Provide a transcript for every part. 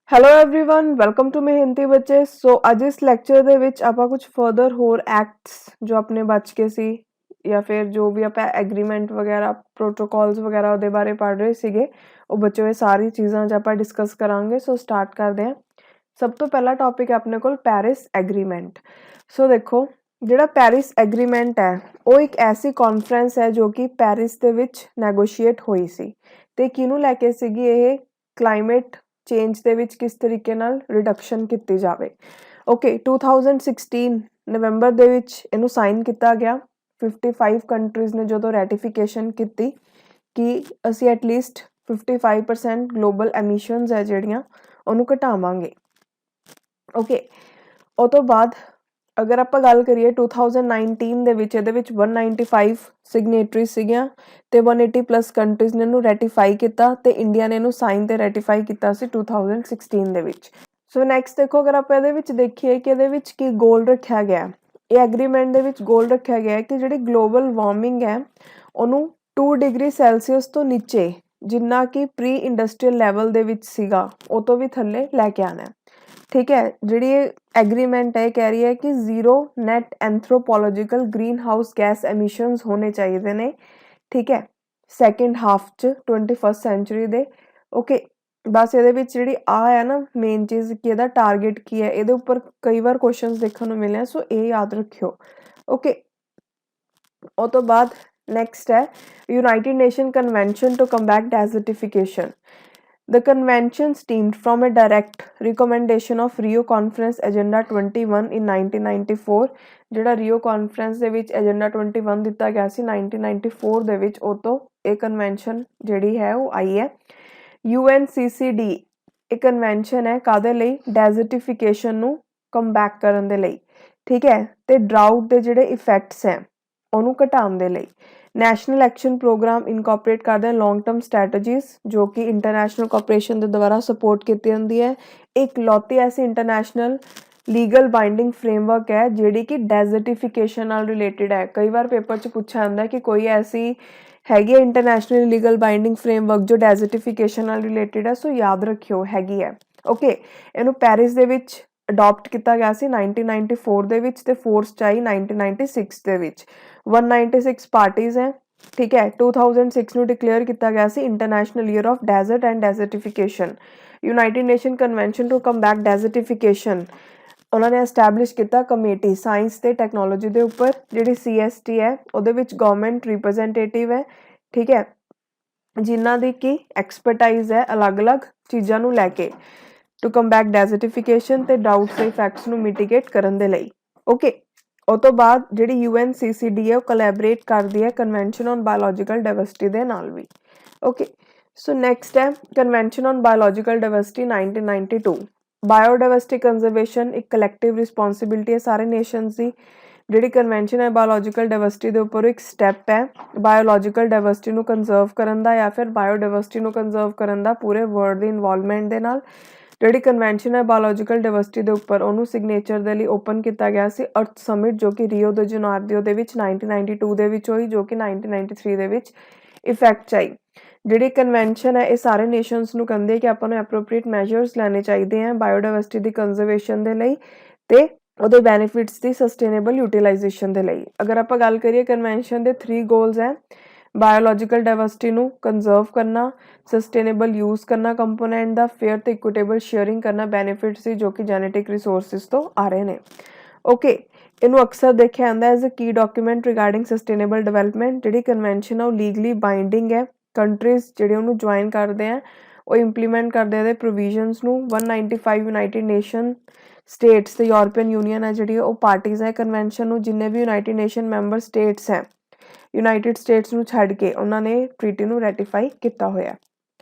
Hello everyone welcome to ਮਿਹਨਤੀ ਬੱਚੇ। ਸੋ ਅੱਜ ਇਸ ਲੈਕਚਰ ਦੇ ਵਿੱਚ ਆਪਾਂ ਕੁਝ ਫਰਦਰ ਹੋਰ ਐਕਟਸ ਜੋ ਆਪਣੇ ਬਚ ਕੇ ਸੀ ਜਾਂ ਫਿਰ ਜੋ ਵੀ ਆਪਾਂ ਐਗਰੀਮੈਂਟ ਵਗੈਰਾ ਪ੍ਰੋਟੋਕੋਲਸ ਵਗੈਰਾ ਉਹਦੇ ਬਾਰੇ ਪੜ੍ਹ ਰਹੇ ਸੀਗੇ ਉਹ ਬੱਚੋ ਇਹ ਸਾਰੀ ਚੀਜ਼ਾਂ ਅੱਜ ਆਪਾਂ ਡਿਸਕਸ ਕਰਾਂਗੇ। ਸੋ ਸਟਾਰਟ ਕਰਦੇ ਹਾਂ। ਸਭ ਤੋਂ ਪਹਿਲਾ ਟੌਪਿਕ ਹੈ ਆਪਣੇ ਕੋਲ ਪੈਰਿਸ ਐਗਰੀਮੈਂਟ। ਸੋ ਦੇਖੋ ਜਿਹੜਾ ਪੈਰਿਸ ਐਗਰੀਮੈਂਟ ਹੈ ਉਹ ਇੱਕ ਐਸੀ ਕਾਨਫਰੰਸ ਹੈ ਜੋ ਕਿ ਪੈਰਿਸ ਦੇ ਵਿੱਚ ਨੈਗੋਸ਼ੀਏਟ ਹੋਈ ਸੀ ਤੇ ਕਿਹਨੂੰ ਲੈ ਕੇ ਸੀਗੀ ਇਹ ਕਲਾਈਮੇਟ ਚੇਂਜ ਦੇ ਵਿੱਚ ਕਿਸ ਤਰੀਕੇ ਨਾਲ ਰਿਡਕਸ਼ਨ ਕੀਤੀ ਜਾਵੇ। ਓਕੇ 2016 ਨਵੰਬਰ ਦੇ ਵਿੱਚ ਇਹਨੂੰ ਸਾਈਨ ਕੀਤਾ ਗਿਆ। 55 ਕੰਟਰੀਜ਼ ਨੇ ਜਦੋਂ ਰੈਟੀਫਿਕੇਸ਼ਨ ਕੀਤੀ ਕਿ ਅਸੀਂ ਐਟਲੀਸਟ 55% ਗਲੋਬਲ ਐਮਿਸ਼ਨਸ ਹੈ ਜਿਹੜੀਆਂ ਉਹਨੂੰ ਘਟਾਵਾਂਗੇ। ਓਕੇ ਉਹ ਤੋਂ ਬਾਅਦ ਅਗਰ ਆਪਾਂ ਗੱਲ ਕਰੀਏ 2019 ਦੇ ਵਿੱਚ ਇਹਦੇ ਵਿੱਚ 195 ਸਿਗਨੇਟਰੀਜ਼ ਸੀਗੀਆਂ ਤੇ 180 ਪਲੱਸ ਕੰਟਰੀਜ਼ ਨੇ ਇਹਨੂੰ ਰੈਟੀਫਾਈ ਕੀਤਾ ਤੇ ਇੰਡੀਆ ਨੇ ਇਹਨੂੰ ਸਾਈਨ ਤੇ ਰੈਟੀਫਾਈ ਕੀਤਾ ਸੀ 2016 ਦੇ ਵਿੱਚ। ਸੋ ਨੈਕਸਟ ਦੇਖੋ ਅਗਰ ਆਪਾਂ ਇਹਦੇ ਵਿੱਚ ਦੇਖੀਏ ਕਿ ਇਹਦੇ ਵਿੱਚ ਕੀ ਗੋਲ ਰੱਖਿਆ ਗਿਆ। ਇਹ ਐਗਰੀਮੈਂਟ ਦੇ ਵਿੱਚ ਗੋਲ ਰੱਖਿਆ ਗਿਆ ਕਿ ਜਿਹੜੀ ਗਲੋਬਲ ਵਾਰਮਿੰਗ ਹੈ ਉਹਨੂੰ 2 ਡਿਗਰੀ ਸੈਲਸੀਅਸ ਤੋਂ ਨੀਚੇ ਜਿੰਨਾ ਕਿ ਪ੍ਰੀ ਇੰਡਸਟਰੀਅਲ ਲੈਵਲ ਦੇ ਵਿੱਚ ਸੀਗਾ ਉਹ ਤੋਂ ਵੀ ਥੱਲੇ ਲੈ ਕੇ ਆਣਾ। ठीक है जी एग्रीमेंट है कह रही है कि zero net anthropological greenhouse gas emissions होने चाहिए ने। ठीक है सैकेंड हाफ च 21st सेंचुरी दे। ओके बस ये जी आ है ना मेन चीज़ कि यदा टारगेट की है ये उपर कई बार क्वेश्चन देखने को मिले सो ये याद रखियो। ओके उस तो बाद नैक्सट है united nation convention to combat desertification. The convention stemmed from a direct recommendation of Rio Conference Agenda 21 in 1994 ਜਿਹੜਾ ਰੀਓ ਕਾਨਫਰੰਸ ਦੇ ਵਿੱਚ ਏਜੰਡਾ 21 ਦਿੱਤਾ ਗਿਆ ਸੀ 1994 ਦੇ ਵਿੱਚ ਉਹ ਤੋਂ ਇਹ ਕਨਵੈਨਸ਼ਨ ਜਿਹੜੀ ਹੈ ਉਹ ਆਈ ਹੈ। UNCCD ਇਹ ਕਨਵੈਨਸ਼ਨ ਹੈ ਕਾਦੇ ਲਈ ਡੈਜ਼ਰਟੀਫਿਕੇਸ਼ਨ ਨੂੰ ਕੰਬੈਕ ਕਰਨ ਦੇ ਲਈ। ਠੀਕ ਹੈ ਤੇ ਡਰਾਊਟ ਦੇ ਜਿਹੜੇ ਇਫੈਕਟਸ ਹੈ ਉਹਨੂੰ ਘਟਾਉਣ ਦੇ ਲਈ। ਨੈਸ਼ਨਲ ਐਕਸ਼ਨ ਪ੍ਰੋਗਰਾਮ ਇਨਕੋਪਰੇਟ ਕਰਦੇ ਲੌਂਗ ਟਰਮ ਸਟ੍ਰੈਟਜੀਜ਼ ਜੋ ਕਿ ਇੰਟਰਨੈਸ਼ਨਲ ਕੋਆਪਰੇਸ਼ਨ ਦੇ ਦੁਆਰਾ ਸਪੋਰਟ ਕੀਤੀ ਜਾਂਦੀ ਹੈ। ਇੱਕ ਲੌਤੀ ਐਸੀ ਇੰਟਰਨੈਸ਼ਨਲ ਲੀਗਲ ਬਾਈਂਡਿੰਗ ਫਰੇਮਵਰਕ ਹੈ ਜਿਹੜੀ ਕਿ ਡੈਜ਼ਰਟੀਫਿਕੇਸ਼ਨ ਨਾਲ ਰਿਲੇਟਡ ਹੈ। ਕਈ ਵਾਰ ਪੇਪਰ 'ਚ ਪੁੱਛਿਆ ਜਾਂਦਾ ਕਿ ਕੋਈ ਐਸੀ ਹੈਗੀ ਹੈ ਇੰਟਰਨੈਸ਼ਨਲ ਲੀਗਲ ਬਾਈਂਡਿੰਗ ਫਰੇਮਵਰਕ ਜੋ ਡੈਜ਼ਰਟੀਫਿਕੇਸ਼ਨ ਨਾਲ ਰਿਲੇਟਡ ਹੈ। ਸੋ ਯਾਦ ਰੱਖਿਓ ਹੈਗੀ ਹੈ। ਓਕੇ ਇਹਨੂੰ ਪੈਰਿਸ ਦੇ ਵਿੱਚ ਅਡਾਪਟ ਕੀਤਾ ਗਿਆ ਸੀ 1994 ਦੇ ਵਿੱਚ ਤੇ ਫੋਰਸ 'ਚ ਆਈ 1996 ਦੇ ਵਿੱਚ। 196 ਪਾਰਟੀਜ਼ ਹੈ। ਠੀਕ ਹੈ 2006 ਨੂੰ ਡਿਕਲੇਅਰ ਕੀਤਾ ਗਿਆ ਸੀ international year of desert and desertification. United Nation convention to combat desertification ਉਹਨਾਂ ਨੇ ਐਸਟੈਬਲਿਸ਼ ਕੀਤਾ ਕਮੇਟੀ ਸਾਇੰਸ ਤੇ ਟੈਕਨੋਲੋਜੀ ਦੇ ਉੱਪਰ ਜਿਹੜੀ CST ਹੈ ਉਹਦੇ ਵਿੱਚ ਗਵਰਨਮੈਂਟ ਰਿਪਰੈਜ਼ੈਂਟੇਟਿਵ ਹੈ। ਠੀਕ ਹੈ ਜਿਨ੍ਹਾਂ ਦੀ ਕੀ ਐਕਸਪਰਟਾਈਜ਼ ਹੈ ਅਲੱਗ-ਅਲੱਗ ਚੀਜ਼ਾਂ ਨੂੰ ਲੈ ਕੇ ਟੂ ਕੰਬੈਟ ਡੈਜ਼ਰਟੀਫਿਕੇਸ਼ਨ ਤੇ ਡਰਾਊਟਸ ਦੇ ਇਫੈਕਟਸ ਨੂੰ ਮਿਟੀਗੇਟ ਕਰਨ ਦੇ ਲਈ। ਓਕੇ ਉਹ ਤੋਂ ਬਾਅਦ ਜਿਹੜੀ UNCCD ਹੈ ਉਹ ਕੋਲੈਬੋਰੇਟ ਕਰਦੀ ਹੈ ਕਨਵੈਨਸ਼ਨ ਔਨ ਬਾਇਓਲੋਜੀਕਲ ਡਾਇਵਰਸਿਟੀ ਦੇ ਨਾਲ ਵੀ। ਓਕੇ ਸੋ ਨੈਕਸਟ ਹੈ convention on biological diversity 1992। Biodiversity conservation ਇੱਕ ਕਲੈਕਟਿਵ ਰਿਸਪੌਂਸਿਬਿਲਿਟੀ ਹੈ ਸਾਰੇ ਨੇਸ਼ਨਸ ਦੀ। ਜਿਹੜੀ ਕਨਵੈਨਸ਼ਨ ਹੈ ਬਾਇਓਲੋਜੀਕਲ ਡਾਇਵਰਸਿਟੀ ਦੇ ਉੱਪਰ ਇੱਕ ਸਟੈਪ ਹੈ ਬਾਇਓਲੋਜੀਕਲ ਡਾਇਵਰਸਿਟੀ ਨੂੰ ਕੰਜ਼ਰਵ ਕਰਨ ਦਾ ਜਾਂ ਫਿਰ ਬਾਇਓਡਾਇਵਰਸਿਟੀ ਨੂੰ ਕੰਜ਼ਰਵ ਕਰਨ ਦਾ ਪੂਰੇ ਵਰਲਡ ਦੀ ਇਨਵੋਲਵਮੈਂਟ ਦੇ ਨਾਲ। ਜਿਹੜੀ ਕਨਵੈਨਸ਼ਨ ਹੈ ਬਾਇਓਲੋਜੀਕਲ ਡਾਇਵਰਸਿਟੀ ਦੇ ਉੱਪਰ ਉਹਨੂੰ ਸਿਗਨੇਚਰ ਦੇ ਲਈ ਓਪਨ ਕੀਤਾ ਗਿਆ ਸੀ ਅਰਥ ਸਮਿਟ ਜੋ ਕਿ ਰੀਓ ਦੇ ਜਨਾਰਡੀਓ ਦੇ ਵਿੱਚ 1992 ਦੇ ਵਿੱਚ ਹੋਈ ਜੋ ਕਿ 1993 ਦੇ ਵਿੱਚ ਇਫੈਕਟ 'ਚ ਆਈ। ਜਿਹੜੀ ਕਨਵੈਨਸ਼ਨ ਹੈ ਇਹ ਸਾਰੇ ਨੇਸ਼ਨਸ ਨੂੰ ਕਹਿੰਦੇ ਕਿ ਆਪਾਂ ਨੂੰ ਐਪਰੋਪਰੀਏਟ ਮੈਜਰਸ ਲੈਣੇ ਚਾਹੀਦੇ ਹੈ ਬਾਇਓਡਾਇਵਰਸਿਟੀ ਦੀ ਕੰਜ਼ਰਵੇਸ਼ਨ ਦੇ ਲਈ ਤੇ ਉਹਦੇ ਬੈਨੀਫਿਟਸ ਦੀ ਸਸਟੇਨੇਬਲ ਯੂਟੀਲਾਈਜੇਸ਼ਨ ਦੇ ਲਈ। ਅਗਰ ਆਪਾਂ ਗੱਲ ਕਰੀਏ ਕਨਵੈਨਸ਼ਨ ਦੇ 3 ਗੋਲਸ ਹੈ ਬਾਇਓਲੋਜੀਕਲ ਡਾਇਵਰਸਿਟੀ ਨੂੰ ਕੰਜ਼ਰਵ ਕਰਨਾ ਸਸਟੇਨੇਬਲ ਯੂਜ਼ ਕਰਨਾ ਕੰਪੋਨੈਂਟ ਦਾ ਫੇਅਰ ਤੇ ਇਕੁਇਟੇਬਲ ਸ਼ੇਅਰਿੰਗ ਕਰਨਾ ਬੈਨੀਫਿਟਸ ਦੀ ਜੋ ਕਿ ਜੈਨੇਟਿਕ ਰਿਸੋਰਸਿਸ ਤੋਂ ਆ ਰਹੇ ਨੇ। ਓਕੇ ਇਹਨੂੰ ਅਕਸਰ ਦੇਖਿਆ ਜਾਂਦਾ ਐਜ਼ ਅ ਕੀ ਡਾਕੂਮੈਂਟ ਰਿਗਾਰਡਿੰਗ ਸਸਟੇਨੇਬਲ ਡਿਵੈਲਪਮੈਂਟ। ਜਿਹੜੀ ਕਨਵੈਨਸ਼ਨ ਆ ਉਹ ਲੀਗਲੀ ਬਾਈਂਡਿੰਗ ਹੈ ਕੰਟਰੀਜ਼ ਜਿਹੜੇ ਉਹਨੂੰ ਜੁਆਇਨ ਕਰਦੇ ਆ ਉਹ ਇੰਪਲੀਮੈਂਟ ਕਰਦੇ ਇਹਦੇ ਪ੍ਰੋਵੀਜ਼ਨਸ ਨੂੰ। 195 ਯੂਨਾਈਟਿਡ ਨੇਸ਼ਨ ਸਟੇਟਸ ਤੇ ਯੂਰਪੀਅਨ ਯੂਨੀਅਨ ਹੈ ਜਿਹੜੀ ਉਹ ਪਾਰਟੀਜ਼ ਹੈ ਕਨਵੈਨਸ਼ਨ ਨੂੰ। ਜਿੰਨੇ ਵੀ ਯੂਨਾਈਟਿਡ ਨੇਸ਼ਨ ਮੈਂਬਰ ਸਟੇਟਸ ਹੈ ਯੂਨਾਈਟਿਡ ਸਟੇਟਸ ਨੂੰ ਛੱਡ ਕੇ ਉਹਨਾਂ ਨੇ ਟ੍ਰੀਟੀ ਨੂੰ ਰੈਟੀਫਾਈ ਕੀਤਾ ਹੋਇਆ।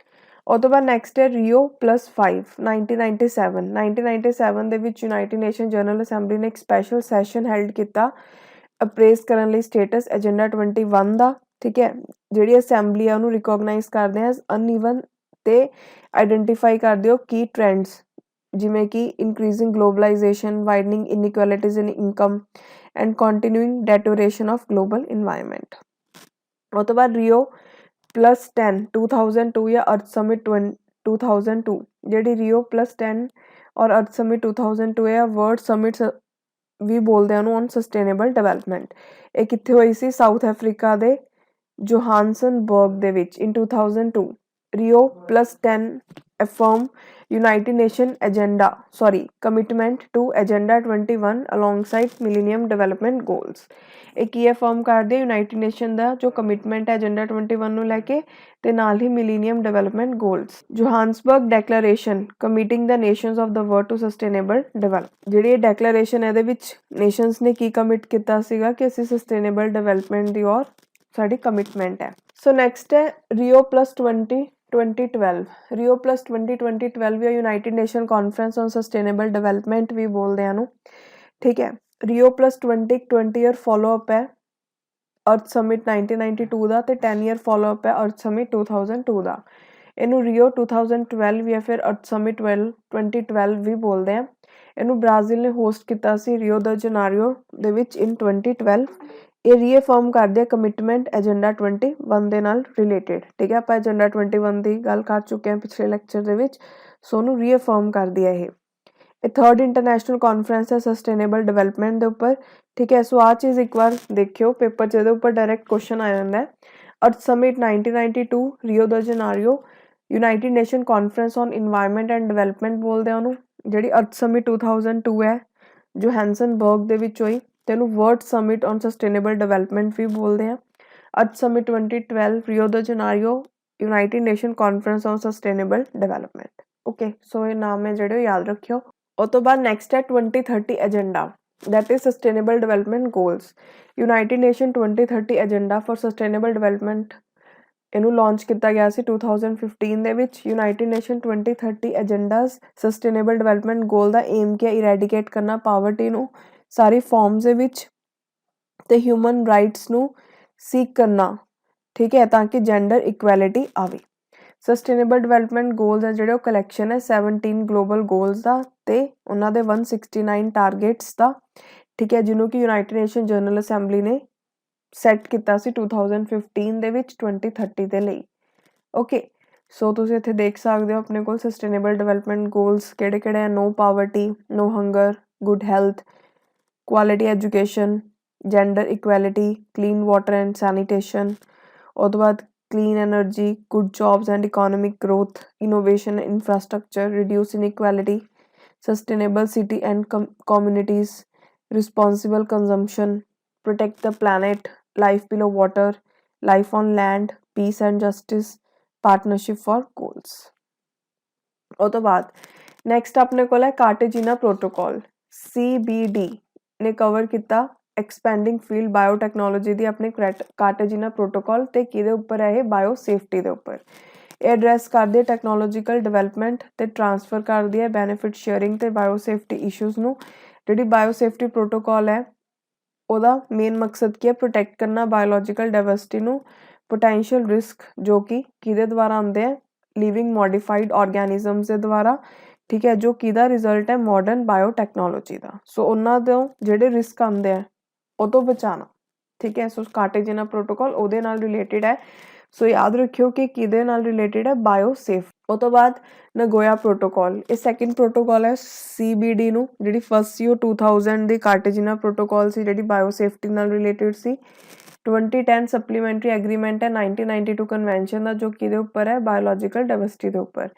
ਉਹ ਤੋਂ ਬਾਅਦ ਨੈਕਸਟ ਹੈ Rio+5 1997 ਦੇ ਵਿੱਚ ਯੂਨਾਈਟਿਡ ਨੇਸ਼ਨ ਜਨਰਲ ਅਸੈਂਬਲੀ ਨੇ ਇੱਕ ਸਪੈਸ਼ਲ ਸੈਸ਼ਨ ਹੈਲਡ ਕੀਤਾ ਅਪਰੇਜ਼ ਕਰਨ ਲਈ ਸਟੇਟਸ ਏਜੰਡਾ 21 ਦਾ। ਠੀਕ ਹੈ ਜਿਹੜੀ ਅਸੈਂਬਲੀ ਆ ਉਹਨੂੰ ਰਿਕੋਗਨਾਈਜ਼ ਕਰਦੇ ਆ ਅਨਈਵਨ ਤੇ ਆਈਡੈਂਟੀਫਾਈ ਕਰਦੇ ਹੋ ਕੀ ਟ੍ਰੈਂਡਸ ਜਿਵੇਂ ਕਿ increasing globalisation widening inequalities in income and continuing deterioration of global environment. ਉਹ ਤੋਂ ਬਾਅਦ Rio+10 2002 ਜਾਂ ਅਰਥ ਸਮਿਟ 2002 ਜਿਹੜੀ ਰੀਓ +10 ਔਰ अर्थ समिट 2002 ਹੈ ਵਰਲਡ ਸमिट ਵੀ ਬੋਲਦੇ ਆ ਉਹਨੂੰ ਔਨ ਸਸਟੇਨੇਬਲ ਡਿਵੈਲਪਮੈਂਟ। ਇਹ ਕਿੱਥੇ ਹੋਈ ਸੀ? ਸਾਊਥ ਅਫਰੀਕਾ ਦੇ ਜੋਹਾਨਸਨਬਰਗ ਦੇ ਵਿੱਚ in 2002। Rio +10 affirm United Nation commitment to Agenda 21 alongside Millennium Development Goals। ਇਹ ਕੀ affirm ਕਰਦੇ? ਯੂਨਾਈਟਿਡ ਨੇਸ਼ਨ ਦਾ ਜੋ ਕਮਿਟਮੈਂਟ ਹੈ Agenda 21 ਨੂੰ ਲੈ ਕੇ ਤੇ ਨਾਲ ਹੀ Millennium Development Goals। Johannesburg declaration committing the nations of the world to sustainable develop. ਜਿਹੜੀ ਇਹ ਡੈਕਲੇਰੇਸ਼ਨ ਇਹਦੇ ਵਿੱਚ ਨੇਸ਼ਨਸ ਨੇ ਕੀ ਕਮਿਟ ਕੀਤਾ ਸੀਗਾ ਕਿ ਅਸੀਂ ਸਸਟੇਨੇਬਲ ਡਿਵੈਲਪਮੈਂਟ ਦੀ ਔਰ ਸਾਡੀ ਕਮਿਟਮੈਂਟ ਹੈ। ਸੋ ਨੈਕਸਟ ਹੈ ਰੀਓ +20 2012। ਰੀਓ +20 2012 ਵੀ United Nation conference on sustainable development ਵੀ ਬੋਲਦੇ ਆ ਨੂੰ। ਠੀਕ ਹੈ। ਰੀਓ +20 20 ਈਅਰ ਫੋਲੋਅਪ ਹੈ अर्थ समिट 1992 ਦਾ ਤੇ 10 ਈਅਰ ਫੋਲੋਅਪ ਹੈ अर्थ समिट 2002 ਦਾ। ਇਹਨੂੰ ਰੀਓ 2012 ਜਾਂ ਫਿਰ अर्थ समिट 2012 ਵੀ ਬੋਲਦੇ ਆ। ਇਹਨੂੰ ਬ੍ਰਾਜ਼ੀਲ ਨੇ ਹੋਸਟ ਕੀਤਾ ਸੀ ਰੀਓ ਦ ਜਨਾਰੀਓ ਦੇ ਵਿੱਚ in 2012। ਇਹ ਰੀਅਫਰਮ ਕਰਦੇ ਆ ਕਮਿਟਮੈਂਟ ਏਜੰਡਾ 21 ਦੇ ਨਾਲ ਰਿਲੇਟਡ। ਠੀਕ ਹੈ, ਆਪਾਂ ਏਜੰਡਾ 21 ਦੀ ਗੱਲ ਕਰ ਚੁੱਕੇ ਹਾਂ ਪਿਛਲੇ ਲੈਕਚਰ ਦੇ ਵਿੱਚ। ਸੋ ਉਹਨੂੰ ਰੀਅਫਰਮ ਕਰਦੀ ਹੈ ਇਹ 3rd ਇੰਟਰਨੈਸ਼ਨਲ ਕਾਨਫਰੰਸ ਹੈ ਸਸਟੇਨੇਬਲ ਡਿਵੈਲਪਮੈਂਟ ਦੇ ਉੱਪਰ। ਠੀਕ ਹੈ, ਸੋ ਆਹ ਚੀਜ਼ ਇੱਕ ਵਾਰ ਦੇਖਿਓ ਪੇਪਰ 'ਚ ਇਹਦੇ ਉੱਪਰ ਡਾਇਰੈਕਟ ਕੁਐਸਚਨ ਆ ਜਾਂਦਾ ਹੈ। Earth summit 1992 Rio de Janeiro United Nation conference on environment and development ਬੋਲਦੇ ਆ ਉਹਨੂੰ। ਜਿਹੜੀ अर्थ समिट 2002 ਹੈ ਜੋਹਾਨਸਨਬਰਗ ਦੇ ਵਿੱਚ ਹੋਈ ਤੇ ਇਹਨੂੰ world summit on sustainable development ਵੀ ਬੋਲਦੇ ਆ। Earth summit 2012 Rio de Janeiro United Nation conference on sustainable development. Okay, so ਇਹ ਨਾਮ ਹੈ ਜਿਹੜੇ ਯਾਦ ਰੱਖਿਓ। ਉਹ ਤੋਂ ਬਾਅਦ ਨੈਕਸਟ ਹੈ 2030 agenda that is sustainable development goals। united nation 2030 agenda for sustainable development ਇਹਨੂੰ ਲਾਂਚ ਕੀਤਾ ਗਿਆ ਸੀ 2015 ਦੇ ਵਿੱਚ। United nation 2030 agendas sustainable development ਗੋਲ ਦਾ ਏਮ ਕੀ ਹੈ? ਇਰੈਡੀਕੇਟ ਕਰਨਾ ਪਾਵਰਟੀ ਨੂੰ ਸਾਰੀ ਫਾਰਮਸ ਦੇ ਵਿੱਚ ਤੇ ਹਿਊਮਨ ਰਾਈਟਸ ਨੂੰ ਸੀਕ ਕਰਨਾ। ਠੀਕ ਹੈ, ਤਾਂ ਕਿ ਜੈਂਡਰ ਇਕੁਐਲਿਟੀ ਆਵੇ। ਸਸਟੇਨੇਬਲ ਡਿਵੈਲਪਮੈਂਟ ਗੋਲਸ ਹੈ ਜਿਹੜੇ ਉਹ ਕਲੈਕਸ਼ਨ ਹੈ 17 ਗਲੋਬਲ ਗੋਲਸ ਦਾ ਤੇ ਉਹਨਾਂ ਦੇ 169 ਟਾਰਗੇਟਸ ਦਾ। ਠੀਕ ਹੈ, ਜਿਹਨੂੰ ਕਿ ਯੂਨਾਈਟਿਡ ਨੇਸ਼ਨ ਜਨਰਲ ਅਸੈਂਬਲੀ ਨੇ ਸੈੱਟ ਕੀਤਾ ਸੀ 2015 ਦੇ ਵਿੱਚ 2030 ਦੇ ਲਈ। ਓਕੇ, ਸੋ ਤੁਸੀਂ ਇੱਥੇ ਦੇਖ ਸਕਦੇ ਹੋ ਆਪਣੇ ਕੋਲ ਸਸਟੇਨੇਬਲ ਡਿਵੈਲਪਮੈਂਟ ਗੋਲਸ ਕਿਹੜੇ ਕਿਹੜੇ ਆ। No poverty, no hunger, good health, quality education, gender equality, clean water and sanitation. ਉਹ ਤੋਂ ਬਾਅਦ clean energy, good jobs and economic growth, innovation and infrastructure, reduce inequality, sustainable city and communities, responsible consumption, protect the planet, life below water, life on land, peace and justice, partnership for goals। ਉਹ ਤੋਂ ਬਾਅਦ next ਆਪਣੇ ਕੋਲ ਹੈ ਕਾਰਟੇਜੀਨਾ protocol. CBD ਨੇ cover ਕੀਤਾ ਐਕਸਪੈਂਡਿੰਗ field biotechnology ਦੀ ਆਪਣੇ ਕਾਰਟੇਜੀਨਾ protocol ਤੇ ਕਿਹਦੇ ਉੱਪਰ ਹੈ ਇਹ? ਬਾਇਓ ਸੇਫਟੀ ਦੇ ਉੱਪਰ। ਇਹ ਐਡਰੈਸ ਕਰਦੀ ਹੈ ਟੈਕਨੋਲੋਜੀਕਲ ਡਿਵੈਲਪਮੈਂਟ ਤੇ ਟਰਾਂਸਫਰ ਕਰਦੀ ਹੈ ਬੈਨੀਫਿਟ ਸ਼ੇਅਰਿੰਗ ਤੇ ਬਾਇਓ ਸੇਫਟੀ ਇਸ਼ੂਜ਼ ਨੂੰ। ਜਿਹੜੀ ਬਾਇਓ ਸੇਫਟੀ ਪ੍ਰੋਟੋਕੋਲ ਹੈ ਉਹਦਾ ਮੇਨ ਮਕਸਦ ਕੀ ਹੈ? ਪ੍ਰੋਟੈਕਟ ਕਰਨਾ ਬਾਇਓਲੋਜੀਕਲ ਡਾਇਵਰਸਿਟੀ ਨੂੰ ਪੋਟੈਂਸ਼ੀਅਲ ਰਿਸਕ ਜੋ ਕਿ ਕਿਹਦੇ ਦੁਆਰਾ ਆਉਂਦੇ ਆ? ਲਿਵਿੰਗ ਮੋਡੀਫਾਈਡ ਆਰਗੈਨਿਜ਼ਮਸ ਦੇ ਦੁਆਰਾ। ਠੀਕ ਹੈ, ਜੋ ਕਿਹਦਾ ਰਿਜ਼ਲਟ ਹੈ? ਮਾਡਰਨ ਬਾਇਓਟੈਕਨੋਲੋਜੀ ਦਾ। ਸੋ ਉਹਨਾਂ ਤੋਂ ਜਿਹੜੇ ਰਿਸਕ ਆਉਂਦੇ ਆ ਉਹ ਤੋਂ ਬਚਾਉਣਾ। ਠੀਕ ਹੈ, ਸੋ ਕਾਰਟੇਜੀਨਾ ਪ੍ਰੋਟੋਕੋਲ ਉਹਦੇ ਨਾਲ ਰਿਲੇਟਡ ਹੈ। ਸੋ ਯਾਦ ਰੱਖਿਓ ਕਿ ਕਿਹਦੇ ਨਾਲ ਰਿਲੇਟਡ ਹੈ? Bio safe. ਉਹ ਤੋਂ ਬਾਅਦ ਨਗੋਇਆ ਪ੍ਰੋਟੋਕੋਲ, ਇਹ ਸੈਕਿੰਡ ਪ੍ਰੋਟੋਕੋਲ ਹੈ CBD ਨੂੰ। ਜਿਹੜੀ ਫਸਟ ਸੀ ਉਹ 2000 ਦੀ ਕਾਰਟੇਜੀਨਾ ਪ੍ਰੋਟੋਕੋਲ ਸੀ ਜਿਹੜੀ ਬਾਇਓ ਸੇਫਟੀ ਨਾਲ ਰਿਲੇਟਡ ਸੀ। 2010 ਸਪਲੀਮੈਂਟਰੀ ਐਗਰੀਮੈਂਟ ਹੈ 1992 ਕਨਵੈਨਸ਼ਨ ਦਾ ਜੋ ਕਿਹਦੇ ਉੱਪਰ ਹੈ? ਬਾਇਓਲੋਜੀਕਲ ਡਾਇਵਰਸਿਟੀ ਦੇ ਉੱਪਰ।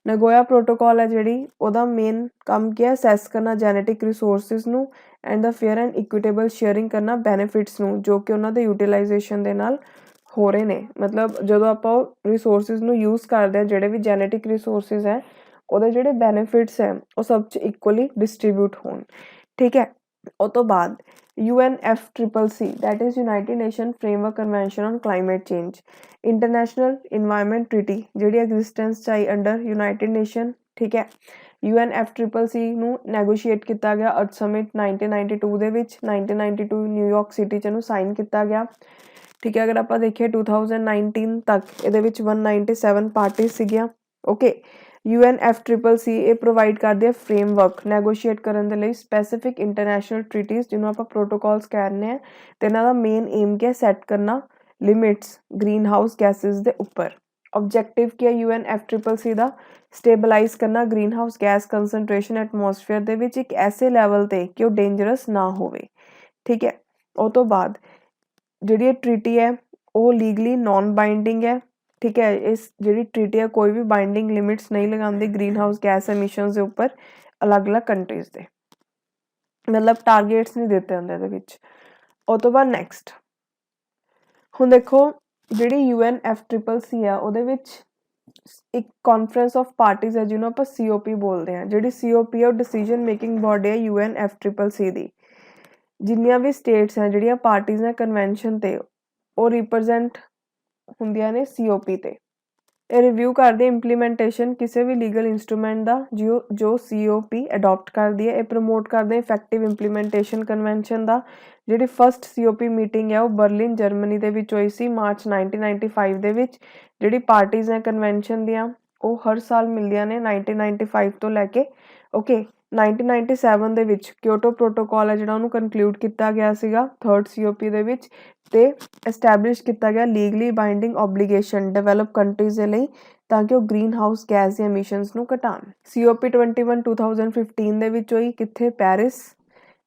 ਨਗੋਇਆ ਪ੍ਰੋਟੋਕੋਲ ਹੈ ਜਿਹੜੀ ਉਹਦਾ ਮੇਨ ਕੰਮ ਕੀ ਹੈ? ਅਸੈਸ ਕਰਨਾ ਜੈਨੇਟਿਕ ਰਿਸੋਰਸਿਸ ਨੂੰ ਐਂਡ ਦਾ ਫੇਅਰ ਐਂਡ ਇਕੁਇਟੇਬਲ ਸ਼ੇਅਰਿੰਗ ਕਰਨਾ ਬੈਨੀਫਿਟਸ ਨੂੰ ਜੋ ਕਿ ਉਹਨਾਂ ਦੇ ਯੂਟੀਲਾਈਜੇਸ਼ਨ ਦੇ ਨਾਲ ਹੋ ਰਹੇ ਨੇ। ਮਤਲਬ ਜਦੋਂ ਆਪਾਂ ਰਿਸੋਰਸਿਸ ਨੂੰ ਯੂਜ਼ ਕਰਦੇ ਹਾਂ ਜਿਹੜੇ ਵੀ ਜੈਨੇਟਿਕ ਰਿਸੋਰਸਿਸ ਹੈ ਉਹਦੇ ਜਿਹੜੇ ਬੈਨੀਫਿਟਸ ਹੈ ਉਹ ਸਭ 'ਚ ਇਕੁਅਲੀ ਡਿਸਟਰੀਬਿਊਟ ਹੋਣ। ਠੀਕ ਹੈ, ਉਹ ਤੋਂ ਬਾਅਦ UNFCCC that is United Nation Framework Convention on Climate Change, international environment treaty ਜਿਹੜੀ ਐਗਜ਼ਿਸਟੈਂਸ 'ਚ ਆਈ ਅੰਡਰ ਯੂਨਾਈਟਿਡ ਨੇਸ਼ਨ। ਠੀਕ ਹੈ, UNFCCC ਨੂੰ ਨੈਗੋਸ਼ੀਏਟ ਕੀਤਾ ਗਿਆ अर्थ समिट 1992 ਦੇ ਵਿੱਚ। 1992 ਨਿਊਯਾਰਕ ਸਿਟੀ 'ਚ ਇਹਨੂੰ ਸਾਈਨ ਕੀਤਾ ਗਿਆ। ਠੀਕ ਹੈ, ਅਗਰ ਆਪਾਂ ਦੇਖੀਏ 2019 ਤੱਕ ਇਹਦੇ ਵਿੱਚ 197 ਪਾਰਟੀਜ਼ ਸੀਗੀਆਂ। ਓਕੇ, UNFCCC ਇਹ ਪ੍ਰੋਵਾਈਡ ਕਰਦੀ ਹੈ ਫਰੇਮਵਰਕ ਨੈਗੋਸ਼ੀਏਟ ਕਰਨ ਦੇ ਲਈ ਸਪੈਸੀਫਿਕ ਇੰਟਰਨੈਸ਼ਨਲ ਟ੍ਰੀਟੀਜ਼ ਜਿਹਨੂੰ ਆਪਾਂ ਪ੍ਰੋਟੋਕੋਲਸ ਕਹਿ ਰਹੇ ਹਾਂ ਤੇ ਇਹਨਾਂ ਦਾ ਮੇਨ ਏਮ ਕੀ ਹੈ? ਸੈੱਟ ਕਰਨਾ ਲਿਮਿਟਸ ਗ੍ਰੀਨ ਹਾਊਸ ਗੈਸਿਸ ਦੇ ਉੱਪਰ। ऑब्जेक्टिव क्या UNFCCC ਦਾ ਸਟੇਬਲਾਈਜ਼ ਕਰਨਾ ਗ੍ਰੀਨ ਹਾਊਸ ਗੈਸ ਕੰਸਨਟ੍ਰੇਸ਼ਨ ਐਟਮੋਸਫੇਅਰ ਦੇ ਵਿੱਚ ਇੱਕ ਐਸੇ ਲੈਵਲ ਤੇ ਕਿ ਉਹ ਡੇਂਜਰਸ ਨਾ ਹੋਵੇ। ਠੀਕ ਹੈ, ਉਹ ਤੋਂ ਬਾਅਦ ਜਿਹੜੀ ਇਹ ਟ੍ਰੀਟੀ ਹੈ ਉਹ ਲੀਗਲੀ ਨॉन ਬਾਈਂਡਿੰਗ ਹੈ। ठीक है, इस ਜਿਹੜੀ ट्रीटी है कोई भी बाइंडिंग लिमिट्स नहीं लगाती ग्रीन हाउस गैस एमिशनस के उपर अलग अलग कंट्रीज के, मतलब टारगेट्स नहीं दिते होंगे ਇਹਦੇ ਵਿੱਚ। ਉਹ ਤੋਂ ਬਾਅਦ ਨੈਕਸਟ ਹੁਣ ਦੇਖੋ ਜਿਹੜੀ UNFCCC ਆ ਉਹਦੇ ਵਿੱਚ ਇੱਕ ਕਾਨਫਰੰਸ ਆਫ ਪਾਰਟੀਜ਼ ਹੈ ਜਿਹਨੂੰ ਆਪਾਂ COP ਬੋਲਦੇ ਹਾਂ। ਜਿਹੜੀ COP ਹੈ ਉਹ ਡਿਸੀਜਨ ਮੇਕਿੰਗ ਬੋਡੀ ਹੈ UNFCCC ਦੀ। ਜਿੰਨੀਆਂ ਵੀ ਸਟੇਟਸ ਹੈ ਜਿਹੜੀਆਂ ਪਾਰਟੀਜ਼ ਨੇ ਕਨਵੈਨਸ਼ਨ ਤੇ ਉਹ ਰਿਪਰੈਜ਼ੈਂਟ ਹੁੰਦੀਆਂ ਨੇ COP ਤੇ। ਇਹ ਰਿਵਿਊ ਕਰਦੀ ਹੈ ਇੰਪਲੀਮੈਂਟੇਸ਼ਨ ਕਿਸੇ ਵੀ ਲੀਗਲ ਇੰਸਟਰੂਮੈਂਟ ਦਾ ਜੋ COP ਅਡੋਪਟ ਕਰਦੀ ਹੈ। ਇਹ ਪ੍ਰਮੋਟ ਕਰਦੇ ਇਫੈਕਟਿਵ ਇੰਪਲੀਮੈਂਟੇਸ਼ਨ ਕਨਵੈਨਸ਼ਨ ਦਾ। ਜਿਹੜੀ ਫਸਟ COP ਮੀਟਿੰਗ ਹੈ ਉਹ ਬਰਲਿਨ ਜਰਮਨੀ ਦੇ ਵਿੱਚ ਹੋਈ ਸੀ ਮਾਰਚ 1995 ਦੇ ਵਿੱਚ। ਜਿਹੜੀ ਪਾਰਟੀਜ਼ ਹੈ ਕਨਵੈਨਸ਼ਨ ਦੀਆਂ ਉਹ ਹਰ ਸਾਲ ਮਿਲਦੀਆਂ ਨੇ 1995 ਤੋਂ ਲੈ ਕੇ। ਓਕੇ, 1997 ਦੇ ਵਿੱਚ ਕਿਓਟੋ ਪ੍ਰੋਟੋਕਾਲ ਹੈ ਜਿਹੜਾ ਉਹਨੂੰ ਕਨਕਲੂਡ ਕੀਤਾ ਗਿਆ ਸੀਗਾ 3rd COP ਦੇ ਵਿੱਚ ਤੇ ਐਸਟੈਬਲਿਸ਼ ਕੀਤਾ ਗਿਆ ਲੀਗਲੀ ਬਾਈਂਡਿੰਗ ਓਬਲੀਗੇਸ਼ਨ ਡਿਵੈਲਪ ਕੰਟਰੀਜ਼ ਦੇ ਲਈ ਤਾਂ ਕਿ ਉਹ ਗ੍ਰੀਨ ਹਾਊਸ ਗੈਸ ਦੀਆਂ ਐਮਿਸ਼ਨਸ ਨੂੰ ਘਟਾਉਣ। COP 21 2015 ਦੇ ਵਿੱਚ ਹੋਈ ਕਿੱਥੇ? ਪੈਰਿਸ।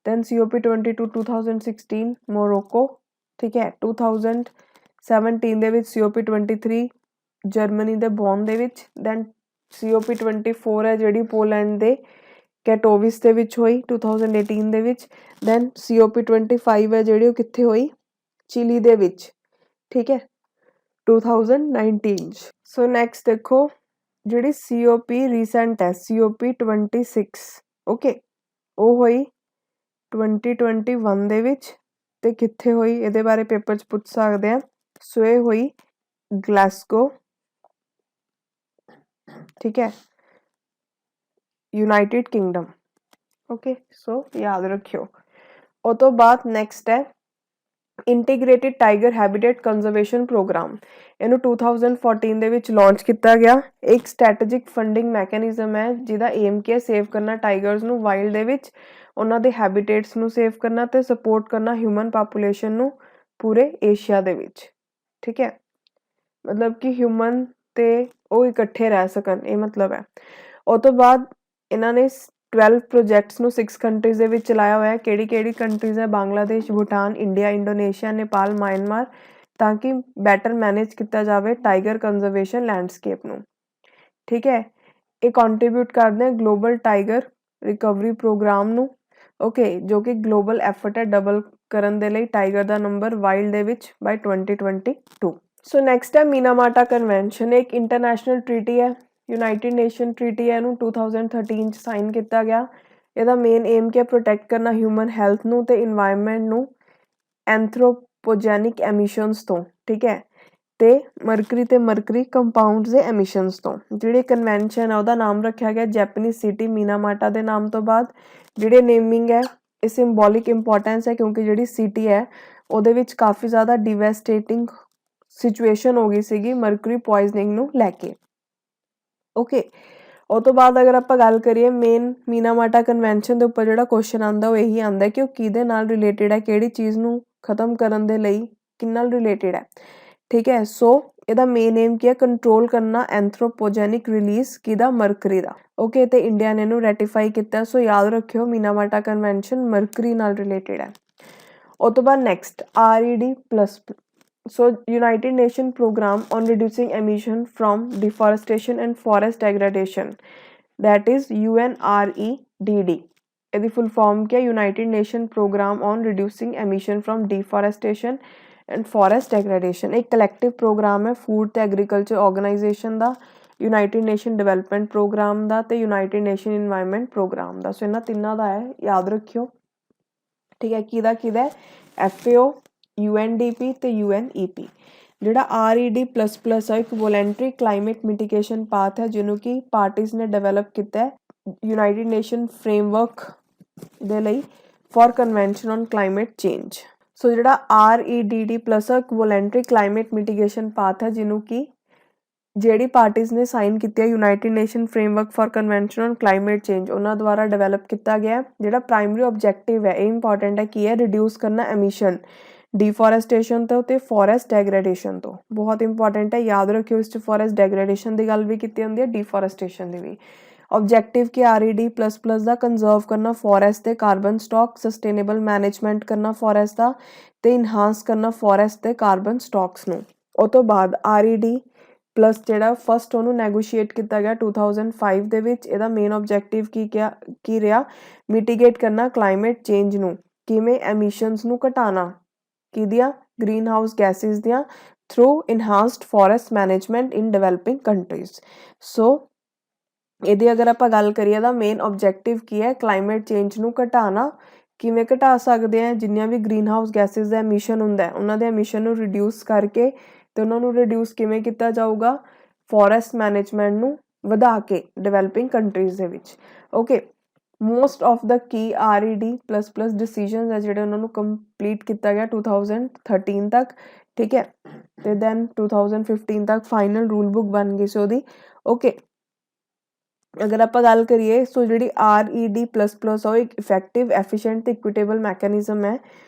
Then COP 22 2016 Morocco. ਠੀਕ ਹੈ, 2017 ਦੇ ਵਿੱਚ COP 23 ਜਰਮਨੀ ਦੇ ਬੌਨ ਦੇ ਵਿੱਚ। ਦੈਨ COP 24 ਹੈ ਜਿਹੜੀ ਪੋਲੈਂਡ ਦੇ ਕੈਟੋਵਿਸ ਦੇ ਵਿੱਚ ਹੋਈ 2018 ਦੇ ਵਿੱਚ। ਦੈਨ COP 25 ਹੈ ਜਿਹੜੀ ਉਹ ਕਿੱਥੇ ਹੋਈ? ਚਿਲੀ ਦੇ ਵਿੱਚ। ਠੀਕ ਹੈ, 2019 ਚ। ਸੋ ਨੈਕਸਟ ਦੇਖੋ ਜਿਹੜੀ COP ਰੀਸੈਂਟ ਹੈ COP 26 ਓਕੇ ਉਹ ਹੋਈ 2021 ਦੇ ਵਿੱਚ ਤੇ ਕਿੱਥੇ ਹੋਈ ਇਹਦੇ ਬਾਰੇ ਪੇਪਰ 'ਚ ਪੁੱਛ ਸਕਦੇ ਆ। ਸੋ ਇਹ ਹੋਈ ਗਲਾਸਗੋ। ਠੀਕ ਹੈ, ਯੂਨਾਈਟਿਡ ਕਿੰਗਡਮ। ਓਕੇ, ਸੋ ਯਾਦ ਰੱਖਿਓ। ਉਹ ਤੋਂ ਬਾਅਦ ਨੈਕਸਟ ਹੈ integrated tiger habitat conservation programme. ਇਹਨੂੰ 2014 ਦੇ ਵਿੱਚ ਲਾਂਚ ਕੀਤਾ ਗਿਆ। ਇੱਕ ਸਟ੍ਰੈਟੇਜਿਕ ਫੰਡਿੰਗ ਮੈਕੈਨਿਜ਼ਮ ਹੈ ਜਿਹਦਾ ਏਮ ਕੀ ਹੈ ਸੇਵ ਕਰਨਾ ਟਾਈਗਰਸ ਨੂੰ ਵਾਈਲਡ ਦੇ ਵਿੱਚ, ਉਹਨਾਂ ਦੇ ਹੈਬਿਟੇਟਸ ਨੂੰ ਸੇਵ ਕਰਨਾ ਤੇ ਸਪੋਰਟ ਕਰਨਾ ਹਿਊਮਨ ਪਾਪੂਲੇਸ਼ਨ ਨੂੰ ਪੂਰੇ ਏਸ਼ੀਆ ਦੇ ਵਿੱਚ। ਠੀਕ ਹੈ, ਮਤਲਬ ਕਿ ਹਿਊਮਨ ਤੇ ਉਹ ਇਕੱਠੇ ਰਹਿ ਸਕਣ, ਇਹ ਮਤਲਬ ਹੈ। ਉਹ ਤੋਂ ਬਾਅਦ ਇਹਨਾਂ ਨੇ 12 ਪ੍ਰੋਜੈਕਟਸ ਨੂੰ 6 ਕੰਟਰੀਜ਼ ਦੇ ਵਿੱਚ ਚਲਾਇਆ ਹੋਇਆ। ਕਿਹੜੀ ਕੰਟਰੀਜ਼ ਹੈ? Bangladesh, Bhutan, India, Indonesia, Nepal, Myanmar, ਤਾਂ ਕਿ ਬੈਟਰ ਮੈਨੇਜ ਕੀਤਾ ਜਾਵੇ ਟਾਈਗਰ ਕੰਜ਼ਰਵੇਸ਼ਨ ਲੈਂਡਸਕੇਪ ਨੂੰ। ਠੀਕ ਹੈ, ਇਹ ਕੰਟਰੀਬਿਊਟ ਕਰਦੇ ਆ ਗਲੋਬਲ ਟਾਈਗਰ ਰਿਕਵਰੀ ਪ੍ਰੋਗਰਾਮ ਨੂੰ। ਓਕੇ, ਜੋ ਕਿ ਗਲੋਬਲ ਐਫਰਟ ਹੈ ਡਬਲ ਕਰਨ ਦੇ ਲਈ ਟਾਈਗਰ ਦਾ ਨੰਬਰ ਵਾਈਲਡ ਦੇ ਵਿੱਚ ਬਾਈ 2022। ਸੋ ਨੈਕਸਟ ਹੈ ਮੀਨਾਮਾਟਾ ਕਨਵੈਨਸ਼ਨ। ਇੱਕ ਇੰਟਰਨੈਸ਼ਨਲ ਟ੍ਰੀਟੀ ਹੈ, ਯੂਨਾਈਟਿਡ ਨੇਸ਼ਨ ਟ੍ਰੀਟੀ ਹੈ। ਇਹਨੂੰ 2013 ਚ ਸਾਈਨ ਕੀਤਾ ਗਿਆ। ਇਹਦਾ ਮੇਨ ਏਮ ਕੀ ਹੈ? ਪ੍ਰੋਟੈਕਟ ਕਰਨਾ ਹਿਊਮਨ ਹੈਲਥ ਨੂੰ ਤੇ ਇਨਵਾਇਰਨਮੈਂਟ ਨੂੰ ਐਂਥਰੋਪੋਜੈਨਿਕ ਐਮਿਸ਼ਨਸ ਤੋਂ। ਠੀਕ ਹੈ, ਤੇ ਮਰਕਰੀ ਕੰਪਾਊਂਡਸ ਦੇ ਐਮਿਸ਼ਨਸ ਤੋਂ। ਜਿਹੜੀ ਕਨਵੈਨਸ਼ਨ ਹੈ ਉਹਦਾ ਨਾਮ ਰੱਖਿਆ ਗਿਆ ਜੈਪਨੀਜ਼ ਸਿਟੀ ਮੀਨਾਮਾਟਾ ਦੇ ਨਾਮ ਤੋਂ ਬਾਅਦ। ਜਿਹੜੇ ਨੇਮਿੰਗ ਹੈ ਇਹ ਸਿੰਬੋਲਿਕ ਇੰਪੋਰਟੈਂਸ ਹੈ ਕਿਉਂਕਿ ਜਿਹੜੀ ਸਿਟੀ ਹੈ ਉਹਦੇ ਵਿੱਚ ਕਾਫੀ ਜ਼ਿਆਦਾ ਡਿਵੈਸਟੇਟਿੰਗ ਸਿਚੁਏਸ਼ਨ ਹੋ ਗਈ ਸੀਗੀ ਮਰਕਰੀ ਪੋਇਜ਼ਨਿੰਗ ਨੂੰ ਲੈ ਕੇ। ਓਕੇ, ਉਹ ਤੋਂ ਬਾਅਦ ਅਗਰ ਆਪਾਂ ਗੱਲ ਕਰੀਏ ਮੇਨ ਮੀਨਾਮਾਟਾ ਕਨਵੈਨਸ਼ਨ ਦੇ ਉੱਪਰ ਜਿਹੜਾ ਕੁਐਸਚਨ ਆਉਂਦਾ ਉਹ ਇਹੀ ਆਉਂਦਾ ਕਿ ਉਹ ਕਿਹਦੇ ਨਾਲ ਰਿਲੇਟਡ ਹੈ, ਕਿਹੜੀ ਚੀਜ਼ ਨੂੰ ਖਤਮ ਕਰਨ ਦੇ ਲਈ ਕਿਹਦੇ ਨਾਲ ਰਿਲੇਟਡ ਹੈ। ਠੀਕ ਹੈ, ਸੋ ਇਹਦਾ ਮੇਨ ਏਮ ਕੀ ਹੈ? ਕੰਟਰੋਲ ਕਰਨਾ ਐਂਥਰੋਪੋਜੈਨਿਕ ਰਿਲੀਜ਼ ਕਿਹਦਾ? ਮਰਕਰੀ ਦਾ। ਓਕੇ, ਤੇ ਇੰਡੀਆ ਨੇ ਇਹਨੂੰ ਰੈਟੀਫਾਈ ਕੀਤਾ। ਸੋ ਯਾਦ ਰੱਖਿਓ ਮੀਨਾਮਾਟਾ ਕਨਵੈਨਸ਼ਨ ਮਰਕਰੀ ਨਾਲ ਰਿਲੇਟਡ ਹੈ। ਉਹ ਤੋਂ ਬਾਅਦ next RED+। So United Nations Program on Reducing Emission from Deforestation and Forest Degradation, that is UNREDD। ਇਹਦੀ ਫੁੱਲ ਫਾਰਮ ਕੀ ਹੈ? United Nations Program on Reducing Emission from Deforestation and Forest Degradation। ਇੱਕ collective programme ਹੈ food ਤੇ agriculture organisation ਦਾ, United nation development programme ਦਾ ਤੇ United nation environment programme ਦਾ। ਸੋ ਇਹਨਾਂ ਤਿੰਨਾਂ ਦਾ ਹੈ, ਯਾਦ ਰੱਖਿਓ। ਠੀਕ ਹੈ, ਕਿਹਦਾ? FAO, UNDP ਤੇ UNEP। ਜਿਹੜਾ RED++ ਹੈ ਇੱਕ ਵੋਲੰਟਰੀ ਕਲਾਈਮੇਟ ਮਿਟੀਗੇਸ਼ਨ ਪਾਥ ਹੈ ਜਿਹਨੂੰ ਕਿ ਪਾਰਟੀਜ਼ ਨੇ ਡਿਵੈਲਪ ਕੀਤਾ ਹੈ ਯੂਨਾਈਟਿਡ ਨੇਸ਼ਨ ਫਰੇਮਵਰਕ ਦੇ ਲਈ for convention on climate change. So ਜਿਹੜਾ REDD+ ਇੱਕ ਵੋਲੰਟਰੀ ਕਲਾਈਮੇਟ ਮਿਟੀਗੇਸ਼ਨ ਪਾਥ ਹੈ ਜਿਹਨੂੰ ਕਿ ਜਿਹੜੀ ਪਾਰਟੀਜ਼ ਨੇ ਸਾਈਨ ਕੀਤੀ ਹੈ United nation framework for convention on climate change ਉਹਨਾਂ ਦੁਆਰਾ ਡਿਵੈਲਪ ਕੀਤਾ ਗਿਆ। ਜਿਹੜਾ ਪ੍ਰਾਇਮਰੀ ਆਬਜੈਕਟਿਵ ਹੈ ਇਹ ਇੰਪੋਰਟੈਂਟ ਹੈ ਕੀ ਹੈ? ਰਿਡਿਊਸ ਕਰਨਾ ਐਮਿਸ਼ਨ डिफोरेस्टेशन तो ते फॉरेस्ट डेग्रेडेशन तो। बहुत इंपॉर्टेंट है, याद रखियो इस फॉरेस्ट डेग्रेडेशन की गल भी की होंगी है, डिफोरेस्टेशन की भी। ऑब्जैक्टिव की RED++ का कंजर्व करना फॉरेस्ट के कार्बन स्टॉक, सस्टेनेबल मैनेजमेंट करना फॉरेस्ट का, ते इनहांस करना फॉरेस्ट के कार्बन स्टॉक्स नूं। उस तो बाद RED+ ਜਿਹੜਾ फस्ट ਉਹਨੂੰ ਨੈਗੋਸ਼ੀਏਟ ਕੀਤਾ ਗਿਆ 2005 ਦੇ ਵਿੱਚ। ਇਹਦਾ ਮੇਨ ਆਬਜੈਕਟਿਵ ਕੀ ਰਿਹਾ? ਮਿਟੀਗੇਟ ਕਰਨਾ ਕਲਾਈਮੇਟ ਚੇਂਜ ਨੂੰ। ਕਿਵੇਂ? ਐਮਿਸ਼ਨਸ ਨੂੰ ਘਟਾਉਣਾ ਕਿਹਦੀਆਂ? ਗ੍ਰੀਨ ਹਾਊਸ ਗੈਸਿਸ ਦੀਆਂ through enhanced forest management in developing countries. So ਇਹਦੀ ਅਗਰ ਆਪਾਂ ਗੱਲ ਕਰੀਏ ਤਾਂ ਮੇਨ ਆਬਜੈਕਟਿਵ ਕੀ ਹੈ? ਕਲਾਈਮੇਟ ਚੇਂਜ ਨੂੰ ਘਟਾਉਣਾ। ਕਿਵੇਂ ਘਟਾ ਸਕਦੇ ਆ? ਜਿੰਨੀਆਂ ਵੀ ਗ੍ਰੀਨ ਹਾਊਸ ਗੈਸਿਸ ਦਾ ਐਮਿਸ਼ਨ ਹੁੰਦਾ ਉਹਨਾਂ ਦੇ ਐਮਿਸ਼ਨ ਨੂੰ ਰਿਡਿਊਸ ਕਰਕੇ, ਤੇ ਉਹਨਾਂ ਨੂੰ ਰਿਡਿਊਸ ਕਿਵੇਂ ਕੀਤਾ ਜਾਊਗਾ? ਫੋਰੈਸਟ ਮੈਨੇਜਮੈਂਟ ਨੂੰ ਵਧਾ ਕੇ ਡਿਵੈਲਪਿੰਗ ਕੰਟਰੀਜ਼ ਦੇ ਵਿੱਚ। Okay, most of the Ki RED++ decisions ਹੈ ਜਿਹੜੇ ਉਹਨਾਂ ਨੂੰ ਕੰਪਲੀਟ ਕੀਤਾ ਗਿਆ 2013 ਤੱਕ, ਠੀਕ ਹੈ। ਤੇ ਦੈਨ 2015 ਤੱਕ ਫਾਈਨਲ ਰੂਲ ਬੁੱਕ ਬਣ ਗਈ ਸੀ ਉਹਦੀ। ਓਕੇ, अगर आप गल करिए सो जी RED++ ਉਹ ਇੱਕ ਇਫੈਕਟਿਵ, ਐਫੀਸ਼ੀਐਂਟ ਤੇ ਇਕੁਇਟੇਬਲ ਮੈਕੈਨਿਜ਼ਮ ਹੈ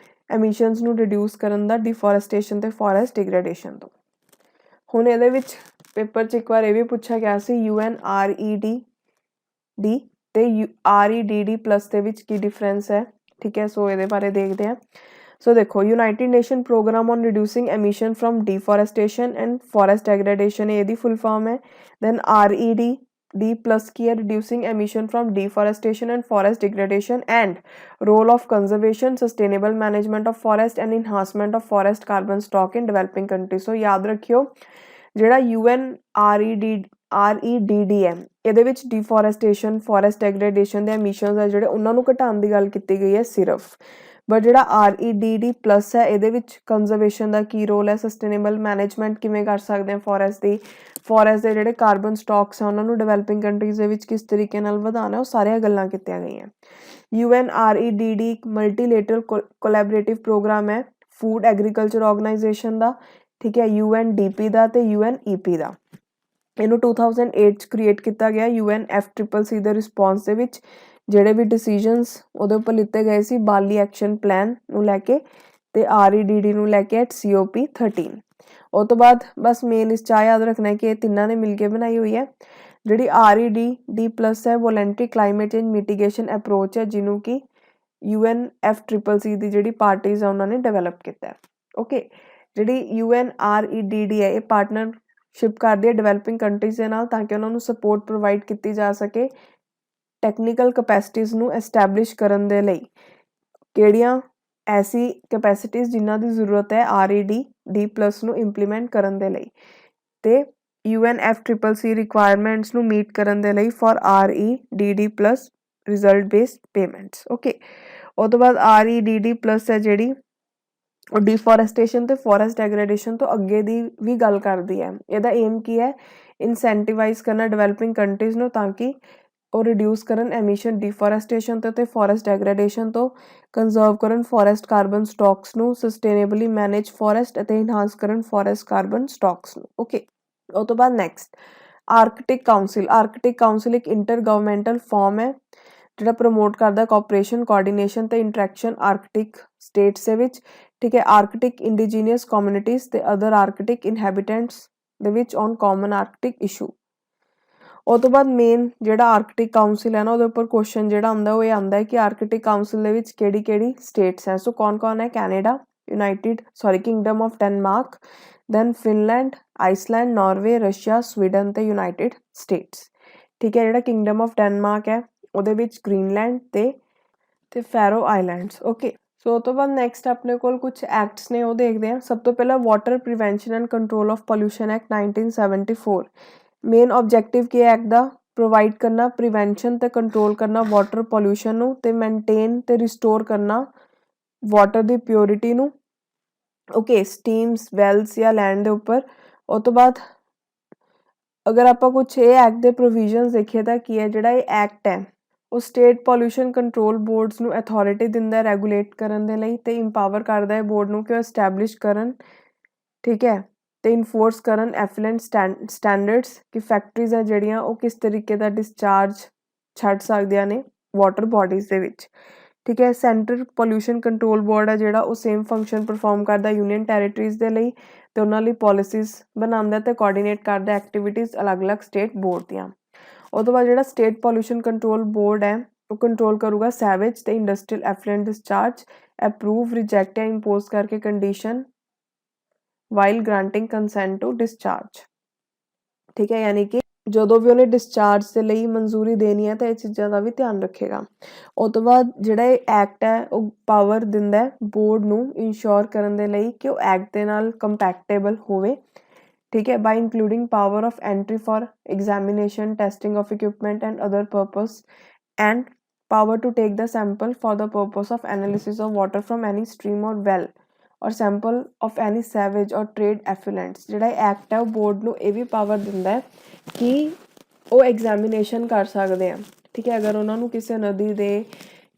ਐਮਿਸ਼ਨਸ ਨੂੰ ਰਿਡਿਊਸ ਕਰਨ ਦਾ ਡਿਫੋਰੈਸਟੇਸ਼ਨ ਤੇ ਫੋਰੈਸਟ ਡਿਗਰੇਡੇਸ਼ਨ ਤੋਂ। ਹੁਣ ਇਹਦੇ ਵਿੱਚ ਪੇਪਰ 'ਚ ਇੱਕ ਵਾਰ ਇਹ ਵੀ ਪੁੱਛਿਆ ਗਿਆ ਸੀ UNRED ਤੇ REDD+ ਦੇ ਵਿੱਚ ਕੀ ਡਿਫਰੈਂਸ ਹੈ, ਠੀਕ ਹੈ। ਸੋ ਇਹਦੇ ਬਾਰੇ ਦੇਖਦੇ ਹਾਂ। ਸੋ ਦੇਖੋ, united nation programme on reducing emission from deforestation and forest degradation ਇਹਦੀ ਫੁੱਲ ਫਾਰਮ ਹੈ। ਦੈਨ REDD+ की है reducing emission from deforestation and forest degradation and role of conservation, sustainable management of forest and enhancement of forest carbon stock in developing countries। so याद रखियो ਜਿਹੜਾ UNREDD ਹੈ ਇਹਦੇ ਵਿੱਚ डिफोरेस्टेशन, forest degradation ਦੇ emissions ਹੈ ਜਿਹੜੇ ਉਹਨਾਂ ਨੂੰ ਘਟਾਉਣ ਦੀ ਗੱਲ ਕੀਤੀ ਗਈ ਹੈ ਸਿਰਫ। ਬਟ ਜਿਹੜਾ REDD+ ਹੈ ਇਹਦੇ ਵਿੱਚ ਕੰਜ਼ਰਵੇਸ਼ਨ ਦਾ ਕੀ ਰੋਲ ਹੈ? ਸਸਟੇਨੇਬਲ ਮੈਨੇਜਮੈਂਟ ਕਿਵੇਂ ਕਰ ਸਕਦੇ ਹਾਂ ਫੋਰੈਸਟ ਦੀ? ਫੋਰੈਸਟ ਦੇ ਜਿਹੜੇ ਕਾਰਬਨ ਸਟਾਕਸ ਆ ਉਹਨਾਂ ਨੂੰ ਡਿਵੈਲਪਿੰਗ ਕੰਟਰੀਜ਼ ਦੇ ਵਿੱਚ ਕਿਸ ਤਰੀਕੇ ਨਾਲ ਵਧਾਉਣਾ, ਉਹ ਸਾਰੀਆਂ ਗੱਲਾਂ ਕੀਤੀਆਂ ਗਈਆਂ। UNREDD ਇੱਕ ਮਲਟੀਲੇਟਰਲ ਕੋਲੈਬੋਰੇਟਿਵ ਪ੍ਰੋਗਰਾਮ ਹੈ ਫੂਡ ਐਗਰੀਕਲਚਰ ਆਰਗੇਨਾਈਜੇਸ਼ਨ ਦਾ, ਠੀਕ ਹੈ, UNDP ਦਾ ਤੇ UNEP ਦਾ। ਇਹਨੂੰ 2008 'ਚ ਕ੍ਰੀਏਟ ਕੀਤਾ ਗਿਆ UNFCCC ਦੇ ਰਿਸਪੌਂਸ ਦੇ ਵਿੱਚ। ਜਿਹੜੇ ਵੀ ਡਿਸੀਜਨਸ ਉਹਦੇ ਉੱਪਰ ਲਿੱਤੇ ਗਏ ਸੀ ਬਾਲੀ ਐਕਸ਼ਨ ਪਲਾਨ ਨੂੰ ਲੈ ਕੇ ਤੇ REDD ਨੂੰ ਲੈ ਕੇ COP13। ਉਹ ਤੋਂ ਬਾਅਦ ਬਸ ਮੇਨ ਇਸ 'ਚ ਯਾਦ ਰੱਖਣਾ ਕਿ ਇਹ ਤਿੰਨਾਂ ਨੇ ਮਿਲ ਕੇ ਬਣਾਈ ਹੋਈ ਹੈ। ਜਿਹੜੀ REDD+ ਹੈ ਵੋਲੰਟਰੀ ਕਲਾਈਮੇਟ ਚੇਂਜ ਮਿਟੀਗੇਸ਼ਨ ਅਪਰੋਚ ਹੈ ਜਿਹਨੂੰ ਕਿ UNFCCC ਦੀ ਜਿਹੜੀ ਪਾਰਟੀਜ਼ ਆ ਉਹਨਾਂ ਨੇ ਡਿਵੈਲਪ ਕੀਤਾ। ਓਕੇ, ਜਿਹੜੀ UNREDD ਹੈ ਇਹ ਪਾਰਟਨਰਸ਼ਿਪ ਕਰਦੀ ਹੈ ਡਿਵੈਲਪਿੰਗ ਕੰਟਰੀਜ਼ ਦੇ ਨਾਲ ਤਾਂ ਕਿ ਉਹਨਾਂ ਨੂੰ ਸਪੋਰਟ ਪ੍ਰੋਵਾਈਡ ਕੀਤੀ ਜਾ ਸਕੇ ਟੈਕਨੀਕਲ ਕਪੈਸਿਟੀਜ਼ ਨੂੰ ਐਸਟੈਬਲਿਸ਼ ਕਰਨ ਦੇ ਲਈ। ਕਿਹੜੀਆਂ? ਐਸੀ ਕਪੈਸਿਟੀਜ਼ ਜਿਨ੍ਹਾਂ ਦੀ ਜ਼ਰੂਰਤ ਹੈ REDD+ ਨੂੰ ਇੰਪਲੀਮੈਂਟ ਕਰਨ ਦੇ ਲਈ ਤੇ UNFCCC ਰਿਕੁਆਇਰਮੈਂਟਸ ਨੂੰ ਮੀਟ ਕਰਨ ਦੇ ਲਈ for REDD+ result based payments. Okay, ਉਹ ਤੋਂ ਬਾਅਦ REDD+ ਹੈ ਜਿਹੜੀ ਉਹ डिफोरेस्टेशन ਤੇ ਫੋਰੈਸਟ ਡੈਗਰੇਡੇਸ਼ਨ ਤੋਂ ਅੱਗੇ ਦੀ ਵੀ ਗੱਲ ਕਰਦੀ ਹੈ। ਇਹਦਾ ਏਮ ਕੀ ਹੈ? ਇਨਸੈਂਟੀਵਾਈਜ਼ ਕਰਨਾ ਡਿਵੈਲਪਿੰਗ ਕੰਟਰੀਜ਼ ਨੂੰ ਤਾਂ ਕਿ ਉਹ ਰਿਡਿਊਸ ਕਰਨ ਐਮਿਸ਼ਨ डिफोरेस्टेशन ਤੇ ਫੋਰੈਸਟ ਡੈਗਰੇਡੇਸ਼ਨ ਤੋਂ, ਕੰਜ਼ਰਵ ਕਰਨ ਫੋਰੈਸਟ ਕਾਰਬਨ ਸਟਾਕਸ ਨੂੰ, ਸਸਟੇਨੇਬਲੀ ਮੈਨੇਜ ਫੋਰੈਸਟ ਅਤੇ ਇਨਹਾਂਸ ਕਰਨ ਫੋਰੈਸਟ ਕਾਰਬਨ ਸਟਾਕਸ ਨੂੰ। ਓਕੇ, ਉਹ ਤੋਂ ਬਾਅਦ next Arctic council. Arctic council ਇੱਕ ਇੰਟਰ ਗਵਰਨਮੈਂਟਲ ਫਾਰਮ ਹੈ ਜਿਹੜਾ ਪ੍ਰਮੋਟ ਕਰਦਾ ਕੋਆਪਰੇਸ਼ਨ, ਕੋਆਰਡੀਨੇਸ਼ਨ ਤੇ ਇੰਟਰੈਕਸ਼ਨ ਆਰਕਟਿਕ ਸਟੇਟਸ ਦੇ ਵਿੱਚ, ਠੀਕ ਹੈ। ਆਰਕਟਿਕ ਇੰਡੀਜੀਨੀਅਸ ਕਮਿਊਨਿਟੀਜ਼ ਤੇ ਅਦਰ ਆਰਕਟਿਕ ਇਨਹੈਬੀਟੈਂਟਸ ਦੇ ਵਿੱਚ ਔਨ ਕਾਮਨ ਆਰਕਟਿਕ ਇਸ਼ੂ। ਉਹ ਤੋਂ ਬਾਅਦ ਮੇਨ ਜਿਹੜਾ ਆਰਕਟਿਕ ਕਾਊਂਸਿਲ ਹੈ ਨਾ ਉਹਦੇ ਉੱਪਰ ਕੁਐਸਚਨ ਜਿਹੜਾ ਆਉਂਦਾ ਉਹ ਇਹ ਆਉਂਦਾ ਹੈ ਕਿ ਆਰਕਟਿਕ ਕਾਊਂਸਿਲ ਦੇ ਵਿੱਚ ਕਿਹੜੀ ਕਿਹੜੀ ਸਟੇਟਸ ਹੈ। ਸੋ ਕੌਣ ਹੈ? Canada, kingdom of Denmark, then Finland, Iceland, Norway, Russia, Sweden ਤੇ ਯੂਨਾਈਟਿਡ ਸਟੇਟਸ, ਠੀਕ ਹੈ। ਜਿਹੜਾ ਕਿੰਗਡਮ ਆਫ ਡੈਨਮਾਰਕ ਹੈ ਉਹਦੇ ਵਿੱਚ ਗ੍ਰੀਨਲੈਂਡ ਤੇ ਫੈਰੋ ਆਈਲੈਂਡਸ। ਓਕੇ, ਸੋ ਉਹ ਤੋਂ ਬਾਅਦ ਨੈਕਸਟ ਆਪਣੇ ਕੋਲ ਕੁਛ ਐਕਟਸ ਨੇ ਉਹ ਦੇਖਦੇ ਹਾਂ। ਸਭ ਤੋਂ ਪਹਿਲਾਂ water prevention and control of pollution act 1974। Main objective ਕੀ ਹੈ ਐਕਟ ਦਾ? ਪ੍ਰੋਵਾਈਡ ਕਰਨਾ ਪ੍ਰੀਵੈਂਸ਼ਨ ਤੇ ਕੰਟਰੋਲ ਕਰਨਾ ਵਾਟਰ ਪੋਲਿਊਸ਼ਨ ਨੂੰ ਤੇ ਮੇਨਟੇਨ ਤੇ ਰਿਸਟੋਰ ਕਰਨਾ ਵਾਟਰ ਦੀ ਪਿਓਰਿਟੀ ਨੂੰ। ਓਕੇ, ਸਟੀਮਸ, ਵੈਲਸ ਜਾਂ ਲੈਂਡ ਦੇ ਉੱਪਰ। ਉਹ ਤੋਂ ਬਾਅਦ ਅਗਰ ਆਪਾਂ ਕੁਛ ਇਹ ਐਕਟ ਦੇ ਪ੍ਰੋਵੀਜ਼ਨਸ ਦੇਖੀਏ ਤਾਂ ਕੀ ਹੈ ਜਿਹੜਾ ਇਹ ਐਕਟ ਹੈ ਉਹ ਸਟੇਟ ਪੋਲਿਊਸ਼ਨ ਕੰਟਰੋਲ ਬੋਰਡਸ ਨੂੰ ਅਥਾਰਟੀ ਦਿੰਦਾ ਰੈਗੂਲੇਟ ਕਰਨ ਦੇ ਲਈ ਤੇ ਇੰਪਾਵਰ ਕਰਦਾ ਹੈ ਬੋਰਡ ਨੂੰ ਕਿ ਉਹ ਐਸਟੈਬਲਿਸ਼ ਕਰਨ, ਠੀਕ ਹੈ, ਤੇ ਇਨਫੋਰਸ ਕਰਨ ਐਫਲੈਂਟ ਸਟੈਂਡਰਡਸ ਕਿ ਫੈਕਟਰੀਜ਼ ਆ ਜਿਹੜੀਆਂ ਉਹ ਕਿਸ ਤਰੀਕੇ ਦਾ ਡਿਸਚਾਰਜ ਛੱਡ ਸਕਦੀਆਂ ਨੇ ਵਾਟਰ ਬੋਡੀਜ਼ ਦੇ ਵਿੱਚ, ठीक है। सेंटर पोल्यूशन कंट्रोल बोर्ड है जिहड़ा ਉਹ सेम फंक्शन परफॉर्म करदा यूनियन टैरेटरीज़ ਦੇ ਲਈ ਤੇ ਉਹਨਾਂ ਲਈ पॉलिसीज़ ਬਣਾਉਂਦਾ ਤੇ ਕੋਆਰਡੀਨੇਟ ਕਰਦਾ ਐਕਟੀਵਿਟੀਜ਼ ਅਲੱਗ-ਅਲੱਗ ਸਟੇਟ ਬੋਰਡ ਦੀਆਂ। ਉਹ ਤੋਂ ਬਾਅਦ ਜਿਹੜਾ ਸਟੇਟ ਪੋਲਿਊਸ਼ਨ ਕੰਟਰੋਲ ਬੋਰਡ ਹੈ ਉਹ ਕੰਟਰੋਲ ਕਰੂਗਾ ਸੈਵੇਜ ਤੇ industrial effluent discharge, approve, reject ਜਾਂ ਇੰਪੋਜ਼ ਕਰਕੇ condition while granting consent to discharge. ਠੀਕ ਹੈ, ਯਾਨੀ ਕਿ ਜਦੋਂ ਵੀ ਉਹਨੇ ਡਿਸਚਾਰਜ ਦੇ ਲਈ ਮਨਜ਼ੂਰੀ ਦੇਣੀ ਹੈ ਤਾਂ ਇਹ ਚੀਜ਼ਾਂ ਦਾ ਵੀ ਧਿਆਨ ਰੱਖੇਗਾ। ਉਹ ਤੋਂ ਬਾਅਦ ਜਿਹੜਾ ਇਹ ਐਕਟ ਹੈ ਉਹ ਪਾਵਰ ਦਿੰਦਾ ਬੋਰਡ ਨੂੰ ਇੰਸ਼ੋਰ ਕਰਨ ਦੇ ਲਈ ਕਿ ਉਹ ਐਕਟ ਦੇ ਨਾਲ ਕੰਪੈਕਟੇਬਲ ਹੋਵੇ। ठीक है, by including power of entry for examination, testing of equipment and other purpose, and power to take the sample for the purpose of analysis of water from any stream or well or sample of any sewage or trade effluents। ਜਿਹੜਾ act ਹੈ ਉਹ board ਨੂੰ ਇਹ ਵੀ power ਦਿੰਦਾ ਹੈ ਕਿ ਉਹ examination ਕਰ ਸਕਦੇ ਆ। ਠੀਕ ਹੈ, ਅਗਰ ਉਹਨਾਂ ਨੂੰ ਕਿਸੇ ਨਦੀ ਦੇ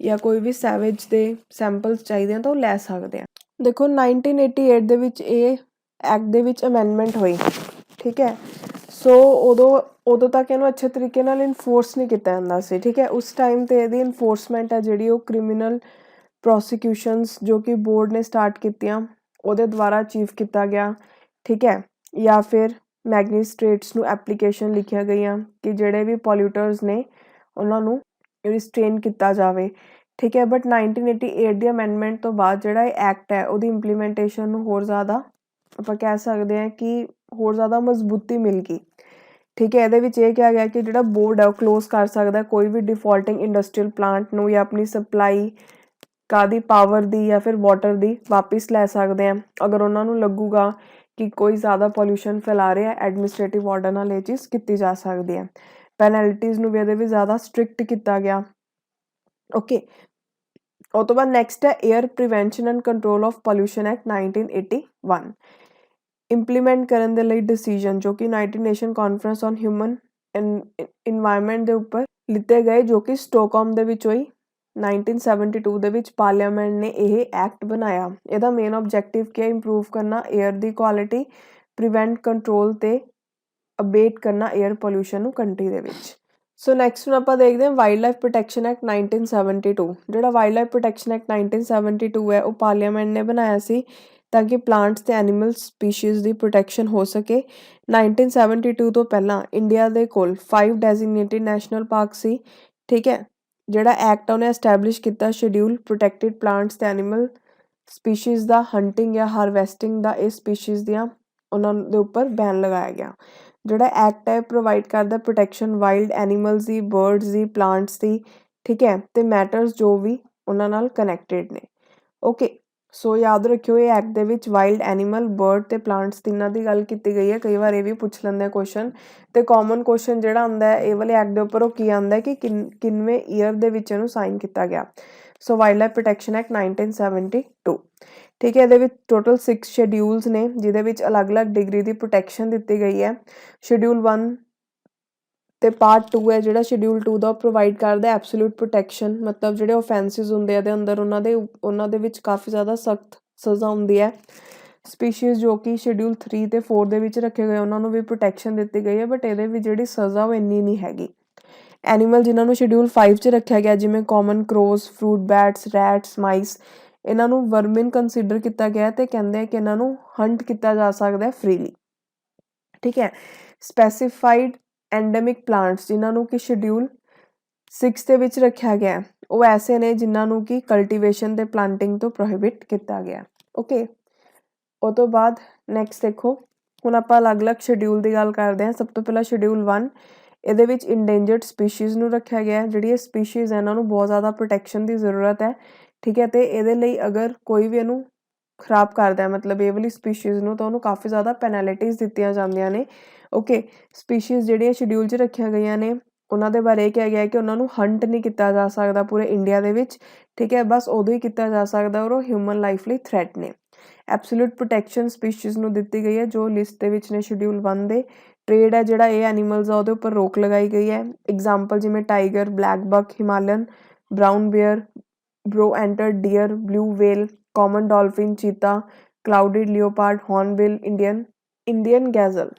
ਜਾਂ ਕੋਈ ਵੀ ਸੈਵੇਜ ਦੇ ਸੈਂਪਲਸ ਚਾਹੀਦੇ ਆ ਤਾਂ ਉਹ ਲੈ ਸਕਦੇ ਆ। ਦੇਖੋ 1988 ਦੇ ਵਿੱਚ ਇਹ ਐਕਟ ਦੇ ਵਿੱਚ ਅਮੈਂਡਮੈਂਟ ਹੋਈ। ਠੀਕ ਹੈ, ਸੋ ਉਦੋਂ ਤੱਕ ਇਹਨੂੰ ਅੱਛੇ ਤਰੀਕੇ ਨਾਲ ਇਨਫੋਰਸ ਨਹੀਂ ਕੀਤਾ ਜਾਂਦਾ ਸੀ। ਠੀਕ ਹੈ, ਉਸ ਟਾਈਮ 'ਤੇ ਇਹਦੀ ਇਨਫੋਰਸਮੈਂਟ ਹੈ ਜਿਹੜੀ ਉਹ ਕ੍ਰਿਮੀਨਲ ਪ੍ਰੋਸੀਕਿਊਸ਼ਨਸ ਜੋ ਕਿ ਬੋਰਡ ਨੇ ਸਟਾਰਟ ਕੀਤੀਆਂ ਉਹਦੇ ਦੁਆਰਾ ਅਚੀਵ ਕੀਤਾ ਗਿਆ। ਠੀਕ ਹੈ, ਜਾਂ ਫਿਰ ਮੈਗਿਸਟ੍ਰੇਟਸ ਨੂੰ ਐਪਲੀਕੇਸ਼ਨ ਲਿਖੀਆਂ ਗਈਆਂ ਕਿ ਜਿਹੜੇ ਵੀ ਪੋਲਿਊਟਰਸ ਨੇ ਉਹਨਾਂ ਨੂੰ ਰਿਸਟ੍ਰੇਨ ਕੀਤਾ ਜਾਵੇ। ਠੀਕ ਹੈ, ਬਟ 1988 ਦੀ ਅਮੈਂਡਮੈਂਟ ਤੋਂ ਬਾਅਦ ਜਿਹੜਾ ਇਹ ਐਕਟ ਹੈ ਉਹਦੀ ਇੰਪਲੀਮੈਂਟੇਸ਼ਨ ਨੂੰ ਹੋਰ ਜ਼ਿਆਦਾ ਆਪਾਂ ਕਹਿ ਸਕਦੇ ਹਾਂ ਕਿ ਹੋਰ ਜ਼ਿਆਦਾ ਮਜ਼ਬੂਤੀ ਮਿਲ ਗਈ। ਠੀਕ ਹੈ, ਇਹਦੇ ਵਿੱਚ ਇਹ ਕਿਹਾ ਗਿਆ ਕਿ ਜਿਹੜਾ ਬੋਰਡ ਹੈ ਉਹ ਕਲੋਜ਼ ਕਰ ਸਕਦਾ ਕੋਈ ਵੀ ਡਿਫਾਲਟਿੰਗ ਇੰਡਸਟਰੀਅਲ ਪਲਾਂਟ ਨੂੰ ਜਾਂ ਆਪਣੀ ਸਪਲਾਈ ਕਾਹਦੀ ਪਾਵਰ ਦੀ ਜਾਂ ਫਿਰ ਵਾਟਰ ਦੀ ਵਾਪਿਸ ਲੈ ਸਕਦੇ ਆ ਅਗਰ ਉਹਨਾਂ ਨੂੰ ਲੱਗੂਗਾ ਕਿ ਕੋਈ ਜ਼ਿਆਦਾ ਪੋਲਿਊਸ਼ਨ ਫੈਲਾ ਰਿਹਾ। ਐਡਮਿਨਿਸਟ੍ਰੇਟਿਵ ਆਰਡਰ ਨਾਲ ਇਹ ਚੀਜ਼ ਕੀਤੀ ਜਾ ਸਕਦੀ ਹੈ। ਪੈਨਲਟੀਜ਼ ਨੂੰ ਵੀ ਇਹਦੇ ਵਿੱਚ ਜ਼ਿਆਦਾ ਸਟ੍ਰਿਕਟ ਕੀਤਾ ਗਿਆ। ਓਕੇ, ਉਹ ਤੋਂ ਬਾਅਦ ਨੈਕਸਟ ਹੈ air prevention and control of pollution act 1981। Implement ਕਰਨ ਦੇ ਲਈ ਡਿਸੀਜਨ ਜੋ ਕਿ United Nation conference on human environment ਦੇ ਉੱਪਰ ਲਿੱਤੇ ਗਏ ਜੋ ਕਿ ਸਟੋਕਹੋਮ ਦੇ ਵਿੱਚ ਹੋਈ 1972 ਦੇ ਵਿੱਚ ਪਾਰਲੀਮੈਂਟ ਨੇ ਇਹ ਐਕਟ ਬਣਾਇਆ। ਇਹਦਾ ਮੇਨ ਆਬਜੈਕਟਿਵ ਕੀ ਹੈ? ਇੰਪਰੂਵ ਕਰਨਾ ਏਅਰ ਦੀ ਕੁਆਲਿਟੀ, ਪ੍ਰੀਵੈਂਟ, ਕੰਟਰੋਲ ਤੇ ਅਬੇਟ ਕਰਨਾ ਏਅਰ ਪੋਲਿਊਸ਼ਨ ਨੂੰ ਕੰਟਰੀ ਦੇ ਵਿੱਚ। ਸੋ ਨੈਕਸਟ ਹੁਣ ਆਪਾਂ ਦੇਖਦੇ ਹਾਂ ਵਾਈਲਡ ਲਾਈਫ ਪ੍ਰੋਟੈਕਸ਼ਨ ਐਕਟ 1972। ਜਿਹੜਾ ਵਾਈਲਡ ਲਾਈਫ ਪ੍ਰੋਟੈਕਸ਼ਨ ਐਕਟ 1972 ਹੈ ਉਹ ਪਾਰਲੀਮੈਂਟ ਨੇ ਬਣਾਇਆ ਸੀ ਤਾਂ ਕਿ ਪਲਾਂਟਸ ਤੇ ਐਨੀਮਲ ਸਪੀਸ਼ੀਜ਼ ਦੀ ਪ੍ਰੋਟੈਕਸ਼ਨ ਹੋ ਸਕੇ। 1972 ਤੋਂ ਪਹਿਲਾਂ ਇੰਡੀਆ ਦੇ ਕੋਲ 5 ਡੈਜ਼ਿਗਨੇਟਿਡ ਨੈਸ਼ਨਲ ਪਾਰਕ ਸੀ। ਠੀਕ ਹੈ, ਜਿਹੜਾ ਐਕਟ ਉਹਨੇ ਐਸਟੈਬਲਿਸ਼ ਕੀਤਾ ਸ਼ਡਿਊਲ ਪ੍ਰੋਟੈਕਟਿਡ ਪਲਾਂਟਸ ਤੇ ਐਨੀਮਲ ਸਪੀਸ਼ੀਜ਼ ਦਾ ਹੰਟਿੰਗ ਜਾਂ ਹਾਰਵੈਸਟਿੰਗ ਦਾ ਇਹ ਸਪੀਸ਼ੀਜ਼ ਦੀਆਂ ਉਹਨਾਂ ਦੇ ਉੱਪਰ ਬੈਨ ਲਗਾਇਆ ਗਿਆ। ਜਿਹੜਾ ਐਕਟ ਹੈ ਪ੍ਰੋਵਾਈਡ ਕਰਦਾ ਪ੍ਰੋਟੈਕਸ਼ਨ ਵਾਈਲਡ ਐਨੀਮਲਸ ਦੀ, ਬਰਡਸ ਦੀ, ਪਲਾਂਟਸ ਦੀ। ਠੀਕ ਹੈ, ਤੇ ਮੈਟਰਸ ਜੋ ਵੀ ਉਹਨਾਂ ਨਾਲ ਕਨੈਕਟਿਡ ਨੇ। ਓਕੇ, ਸੋ ਯਾਦ ਰੱਖਿਓ ਇਹ ਐਕਟ ਦੇ ਵਿੱਚ ਵਾਈਲਡ ਐਨੀਮਲ, ਬਰਡ ਤੇ ਪਲਾਂਟਸ ਤਿੰਨਾਂ ਦੀ ਗੱਲ ਕੀਤੀ ਗਈ ਹੈ। ਕਈ ਵਾਰ ਇਹ ਵੀ ਪੁੱਛ ਲੈਂਦੇ ਕੁਐਸਚਨ ਤੇ ਕਾਮਨ ਕੁਐਸਚਨ ਜਿਹੜਾ ਆਉਂਦਾ ਹੈ ਇਹ ਵਾਲੇ ਐਕਟ ਦੇ ਉੱਪਰ ਉਹ ਕੀ ਆਉਂਦਾ ਕਿ ਕਿੰਨਵੇਂ ਈਅਰ ਦੇ ਵਿੱਚ ਇਹਨੂੰ ਸਾਈਨ ਕੀਤਾ ਗਿਆ। ਸੋ ਵਾਈਲਡ ਲਾਈਫ ਪ੍ਰੋਟੈਕਸ਼ਨ ਐਕਟ 1972। ਠੀਕ ਹੈ, ਇਹਦੇ ਵਿੱਚ ਟੋਟਲ 6 ਸ਼ੈਡਿਊਲਸ ਨੇ ਜਿਹਦੇ ਵਿੱਚ ਅਲੱਗ-ਅਲੱਗ ਡਿਗਰੀ ਦੀ ਪ੍ਰੋਟੈਕਸ਼ਨ ਦਿੱਤੀ ਗਈ ਹੈ। ਸ਼ੈਡਿਊਲ 1 ਤੇ ਪਾਰਟ 2 ਹੈ ਜਿਹੜਾ ਸ਼ੈਡਿਊਲ 2 ਦਾ ਪ੍ਰੋਵਾਈਡ ਕਰਦਾ ਐਬਸੋਲੂਟ ਪ੍ਰੋਟੈਕਸ਼ਨ, ਮਤਲਬ ਜਿਹੜੇ ਓਫੈਂਸਿਸ ਹੁੰਦੇ ਇਹਦੇ ਅੰਦਰ ਉਹਨਾਂ ਦੇ ਵਿੱਚ ਕਾਫੀ ਜ਼ਿਆਦਾ ਸਖਤ ਸਜ਼ਾ ਹੁੰਦੀ ਹੈ। ਸਪੀਸ਼ੀਜ਼ ਜੋ ਕਿ ਸ਼ੈਡਿਊਲ 3 ਤੇ 4 ਦੇ ਵਿੱਚ ਰੱਖੇ ਗਏ ਉਹਨਾਂ ਨੂੰ ਵੀ ਪ੍ਰੋਟੈਕਸ਼ਨ ਦਿੱਤੀ ਗਈ ਹੈ ਬਟ ਇਹਦੇ ਵਿੱਚ ਜਿਹੜੀ ਸਜ਼ਾ ਉਹ ਇੰਨੀ ਨਹੀਂ ਹੈਗੀ। ਐਨੀਮਲ ਜਿਨ੍ਹਾਂ ਨੂੰ ਸ਼ੈਡਿਊਲ 5 'ਚ ਰੱਖਿਆ ਗਿਆ ਜਿਵੇਂ ਕਾਮਨ ਕਰੋਜ਼, ਫਰੂਟ ਬੈਟਸ, ਰੈਟਸ, ਮਾਈਸ, ਇਹਨਾਂ ਨੂੰ ਵਰਮਿਨ ਕੰਸੀਡਰ ਕੀਤਾ ਗਿਆ ਤੇ ਕਹਿੰਦੇ ਕਿ ਇਹਨਾਂ ਨੂੰ ਹੰਟ ਕੀਤਾ ਜਾ ਸਕਦਾ ਫ੍ਰੀਲੀ। ਠੀਕ ਹੈ, ਸਪੈਸੀਫਾਈਡ ਐਂਡੈਮਿਕ ਪਲਾਂਟਸ ਜਿਨ੍ਹਾਂ ਨੂੰ ਕਿ ਸ਼ੈਡਿਊਲ 6 ਦੇ ਵਿੱਚ ਰੱਖਿਆ ਗਿਆ ਉਹ ਐਸੇ ਨੇ ਜਿਨ੍ਹਾਂ ਨੂੰ ਕਿ ਕਲਟੀਵੇਸ਼ਨ ਤੇ ਪਲਾਂਟਿੰਗ ਤੋਂ ਪ੍ਰੋਹਿਬਿਟ ਕੀਤਾ ਗਿਆ। ਓਕੇ, ਉਹ ਤੋਂ ਬਾਅਦ ਨੈਕਸਟ ਦੇਖੋ ਹੁਣ ਆਪਾਂ ਅਲੱਗ-ਅਲੱਗ ਸ਼ੈਡਿਊਲ ਦੀ ਗੱਲ ਕਰਦੇ ਹਾਂ। ਸਭ ਤੋਂ ਪਹਿਲਾਂ ਸ਼ੈਡਿਊਲ 1, ਇਹਦੇ ਵਿੱਚ ਇੰਡੇਂਜਰਡ ਸਪੀਸ਼ੀਜ਼ ਨੂੰ ਰੱਖਿਆ ਗਿਆ। ਜਿਹੜੀ ਇਹ ਸਪੀਸ਼ੀਜ਼ ਹੈ ਇਹਨਾਂ ਨੂੰ ਬਹੁਤ ਜ਼ਿਆਦਾ ਪ੍ਰੋਟੈਕਸ਼ਨ ਦੀ ਜ਼ਰੂਰਤ ਹੈ। ਠੀਕ ਹੈ, ਤੇ ਇਹਦੇ ਲਈ ਅਗਰ ਕੋਈ ਵੀ ਇਹਨੂੰ ਖਰਾਬ ਕਰਦਾ ਮਤਲਬ ਇਹ ਵਾਲੀ ਸਪੀਸ਼ੀਜ਼ ਨੂੰ ਤਾਂ ਉਹਨੂੰ ਕਾਫੀ ਜ਼ਿਆਦਾ ਪੈਨਲਟੀਜ਼ ਦਿੱਤੀਆਂ ਜਾਂਦੀਆਂ ਨੇ। ਓਕੇ, ਸਪੀਸ਼ੀਜ਼ ਜਿਹੜੀਆਂ ਸ਼ੈਡਿਊਲ 'ਚ ਰੱਖੀਆਂ ਗਈਆਂ ਨੇ ਉਹਨਾਂ ਦੇ ਬਾਰੇ ਇਹ ਕਿਹਾ ਗਿਆ ਕਿ ਉਹਨਾਂ ਨੂੰ ਹੰਟ ਨਹੀਂ ਕੀਤਾ ਜਾ ਸਕਦਾ ਪੂਰੇ ਇੰਡੀਆ ਦੇ ਵਿੱਚ। ਠੀਕ ਹੈ, ਬਸ ਉਦੋਂ ਹੀ ਕੀਤਾ ਜਾ ਸਕਦਾ ਔਰ ਉਹ ਹਿਊਮਨ ਲਾਈਫ ਲਈ ਥ੍ਰੈਟ ਨੇ। ਐਬਸੋਲੂਟ ਪ੍ਰੋਟੈਕਸ਼ਨ ਸਪੀਸ਼ੀਜ਼ ਨੂੰ ਦਿੱਤੀ ਗਈ ਹੈ ਜੋ ਲਿਸਟ ਦੇ ਵਿੱਚ ਨੇ ਸ਼ੈਡਿਊਲ 1 ਦੇ। ਟ੍ਰੇਡ ਹੈ ਜਿਹੜਾ ਇਹ ਐਨੀਮਲਸ ਆ ਉਹਦੇ ਉੱਪਰ ਰੋਕ ਲਗਾਈ ਗਈ ਹੈ। ਐਗਜ਼ਾਮਪਲ ਜਿਵੇਂ tiger, black buck, Himalayan brown bear, brow antlered deer, blue whale, common dolphin, cheetah, clouded leopard, hornbill, Indian gazelle.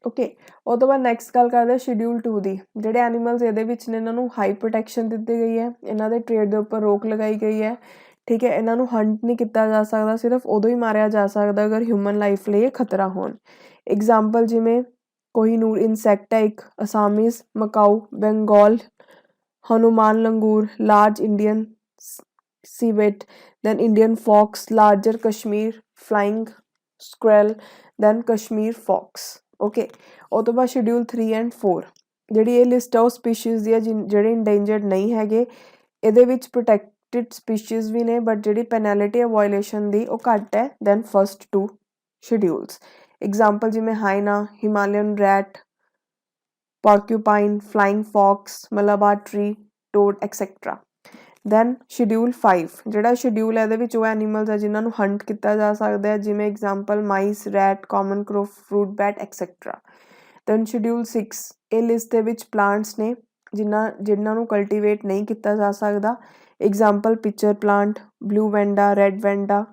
Okay, ਉਹ ਤੋਂ ਬਾਅਦ ਨੈਕਸਟ ਗੱਲ ਕਰਦੇ ਸ਼ਡਿਊਲ 2 ਦੀ। ਜਿਹੜੇ ਐਨੀਮਲਸ ਇਹਦੇ ਵਿੱਚ ਨੇ ਇਹਨਾਂ ਨੂੰ ਹਾਈ ਪ੍ਰੋਟੈਕਸ਼ਨ ਦਿੱਤੀ ਗਈ ਹੈ, ਇਹਨਾਂ ਦੇ ਟ੍ਰੇਡ ਦੇ ਉੱਪਰ ਰੋਕ ਲਗਾਈ ਗਈ ਹੈ, ਠੀਕ ਹੈ। ਇਹਨਾਂ ਨੂੰ ਹੰਟ ਨਹੀਂ ਕੀਤਾ ਜਾ ਸਕਦਾ, ਸਿਰਫ ਉਦੋਂ ਹੀ ਮਾਰਿਆ ਜਾ ਸਕਦਾ ਅਗਰ ਹਿਊਮਨ ਲਾਈਫ ਲਈ ਇਹ ਖਤਰਾ ਹੋਣ। ਐਗਜ਼ਾਮਪਲ ਜਿਵੇਂ ਕੋਹੀਨੂਰ ਇਨਸੈਕਟ ਹੈ ਇੱਕ, Assamese macaque, Bengal Hanuman langur, large Indian civet, then Indian fox, larger Kashmir flying squirrel, then Kashmir fox. Okay, ਉਹ ਤੋਂ ਬਾਅਦ ਸ਼ਡਿਊਲ 3 ਐਂਡ 4 ਜਿਹੜੀ ਇਹ ਲਿਸਟ ਆ ਉਹ ਸਪੀਸ਼ੀਜ਼ ਦੀ ਹੈ ਜਿਹੜੇ ਇੰਡੇਂਜਰਡ ਨਹੀਂ ਹੈਗੇ। ਇਹਦੇ ਵਿੱਚ ਪ੍ਰੋਟੈਕਟਿਡ ਸਪੀਸ਼ੀਜ਼ ਵੀ ਨੇ, ਬਟ ਜਿਹੜੀ ਪੈਨੈਲਿਟੀ ਹੈ ਵਾਇਲੇਸ਼ਨ ਦੀ ਉਹ ਘੱਟ ਹੈ ਦੈਨ ਫਸਟ 2 ਸ਼ਡਿਊਲਸ। ਐਗਜ਼ਾਮਪਲ ਜਿਵੇਂ hyena, Himalayan rat, porcupine, flying fox, Malabar tree, toad, etc. Then schedule 5 ਜਿਹੜਾ ਸ਼ਡਿਊਲ ਹੈ ਇਹਦੇ ਵਿੱਚ ਉਹ ਐਨੀਮਲਸ ਹੈ ਜਿਨ੍ਹਾਂ ਨੂੰ ਹੰਟ ਕੀਤਾ ਜਾ ਸਕਦਾ ਹੈ, ਜਿਵੇਂ example mice, rat, common crow, fruit bat etcetera. Then schedule 6 ਇਹ ਲਿਸਟ ਦੇ ਵਿੱਚ ਪਲਾਂਟਸ ਨੇ ਜਿਨ੍ਹਾਂ ਨੂੰ ਕਲਟੀਵੇਟ ਨਹੀਂ ਕੀਤਾ ਜਾ ਸਕਦਾ, example pitcher plant, blue vanda, red vanda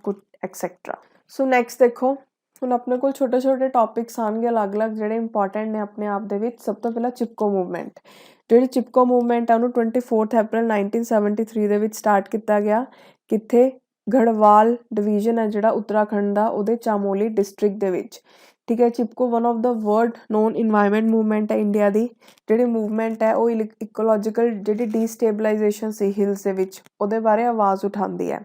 etcetera. So next ਦੇਖੋ, ਹੁਣ ਆਪਣੇ ਕੋਲ ਛੋਟੇ ਛੋਟੇ ਟੌਪਿਕਸ ਆਉਣਗੇ ਅਲੱਗ-ਅਲੱਗ ਜਿਹੜੇ ਇੰਪੋਰਟੈਂਟ ਨੇ ਆਪਣੇ ਆਪ ਦੇ ਵਿੱਚ। ਸਭ ਤੋਂ ਪਹਿਲਾਂ ਚਿਪਕੋ ਮੂਵਮੈਂਟ। ਜਿਹੜੀ ਚਿਪਕੋ ਮੂਵਮੈਂਟ ਹੈ ਉਹਨੂੰ 24 ਅਪ੍ਰੈਲ 1973 ਦੇ ਵਿੱਚ ਸਟਾਰਟ ਕੀਤਾ ਗਿਆ। ਕਿੱਥੇ? ਗੜਵਾਲ ਡਿਵੀਜ਼ਨ ਹੈ ਜਿਹੜਾ ਉੱਤਰਾਖੰਡ ਦਾ, ਉਹਦੇ ਚਾਮੋਲੀ ਡਿਸਟ੍ਰਿਕਟ ਦੇ ਵਿੱਚ, ਠੀਕ ਹੈ। Chipko one of the world known environment movement ਹੈ ਇੰਡੀਆ ਦੀ। ਜਿਹੜੀ ਮੂਵਮੈਂਟ ਹੈ ਉਹ ਇਕੋਲੋਜੀਕਲ ਜਿਹੜੀ ਡੀਸਟੇਬਲਾਈਜੇਸ਼ਨ ਸੀ ਹਿਲਸ ਦੇ ਵਿੱਚ ਉਹਦੇ ਬਾਰੇ ਆਵਾਜ਼ ਉਠਾਉਂਦੀ ਹੈ,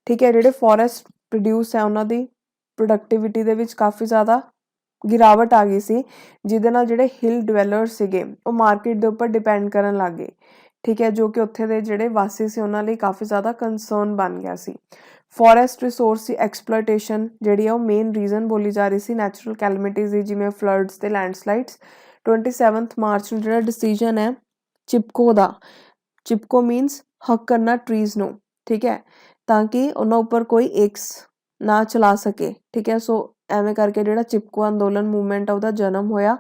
ਠੀਕ ਹੈ। ਜਿਹੜੇ ਫੋਰੈਸਟ ਪ੍ਰੋਡਿਊਸ ਹੈ ਉਹਨਾਂ ਦੀ ਪ੍ਰੋਡਕਟਿਵਿਟੀ ਦੇ ਵਿੱਚ ਕਾਫੀ ਜ਼ਿਆਦਾ ਗਿਰਾਵਟ ਆ ਗਈ ਸੀ, ਜਿਹਦੇ ਨਾਲ ਜਿਹੜੇ ਹਿਲ ਡਿਵੈਲਰਸ ਸੀਗੇ ਉਹ ਮਾਰਕੀਟ ਦੇ ਉੱਪਰ ਡਿਪੈਂਡ ਕਰਨ ਲੱਗ ਗਏ, ਠੀਕ ਹੈ, ਜੋ ਕਿ ਉੱਥੇ ਦੇ ਜਿਹੜੇ ਵਾਸੀ ਸੀ ਉਹਨਾਂ ਲਈ ਕਾਫੀ ਜ਼ਿਆਦਾ ਕੰਸਰਨ ਬਣ ਗਿਆ ਸੀ। ਫੋਰੈਸਟ ਰਿਸੋਰਸ ਦੀ ਐਕਸਪਲੋਇਟੇਸ਼ਨ ਜਿਹੜੀ ਆ ਉਹ ਮੇਨ ਰੀਜ਼ਨ ਬੋਲੀ ਜਾ ਰਹੀ ਸੀ ਨੈਚੁਰਲ ਕੈਲਮਿਟੀਜ਼ ਦੀ, ਜਿਵੇਂ ਫਲੱਡਸ ਤੇ ਲੈਂਡਸਲਾਈਡਸ। 27 ਮਾਰਚ ਨੂੰ ਜਿਹੜਾ ਡਿਸੀਜਨ ਹੈ ਚਿਪਕੋ ਦਾ, ਚਿਪਕੋ ਮੀਨਸ ਹੱਕ ਕਰਨਾ ਟਰੀਜ਼ ਨੂੰ, ਠੀਕ ਹੈ, ਤਾਂ ਕਿ ਉਹਨਾਂ ਉੱਪਰ ਕੋਈ ਐਕਸ ਨਾ ਚਲਾ ਸਕੇ, ਠੀਕ ਹੈ। ਸੋ ਐਵੇਂ ਕਰਕੇ ਜਿਹੜਾ ਚਿਪਕੋ ਅੰਦੋਲਨ ਮੂਵਮੈਂਟ ਆ ਉਹਦਾ ਜਨਮ ਹੋਇਆ।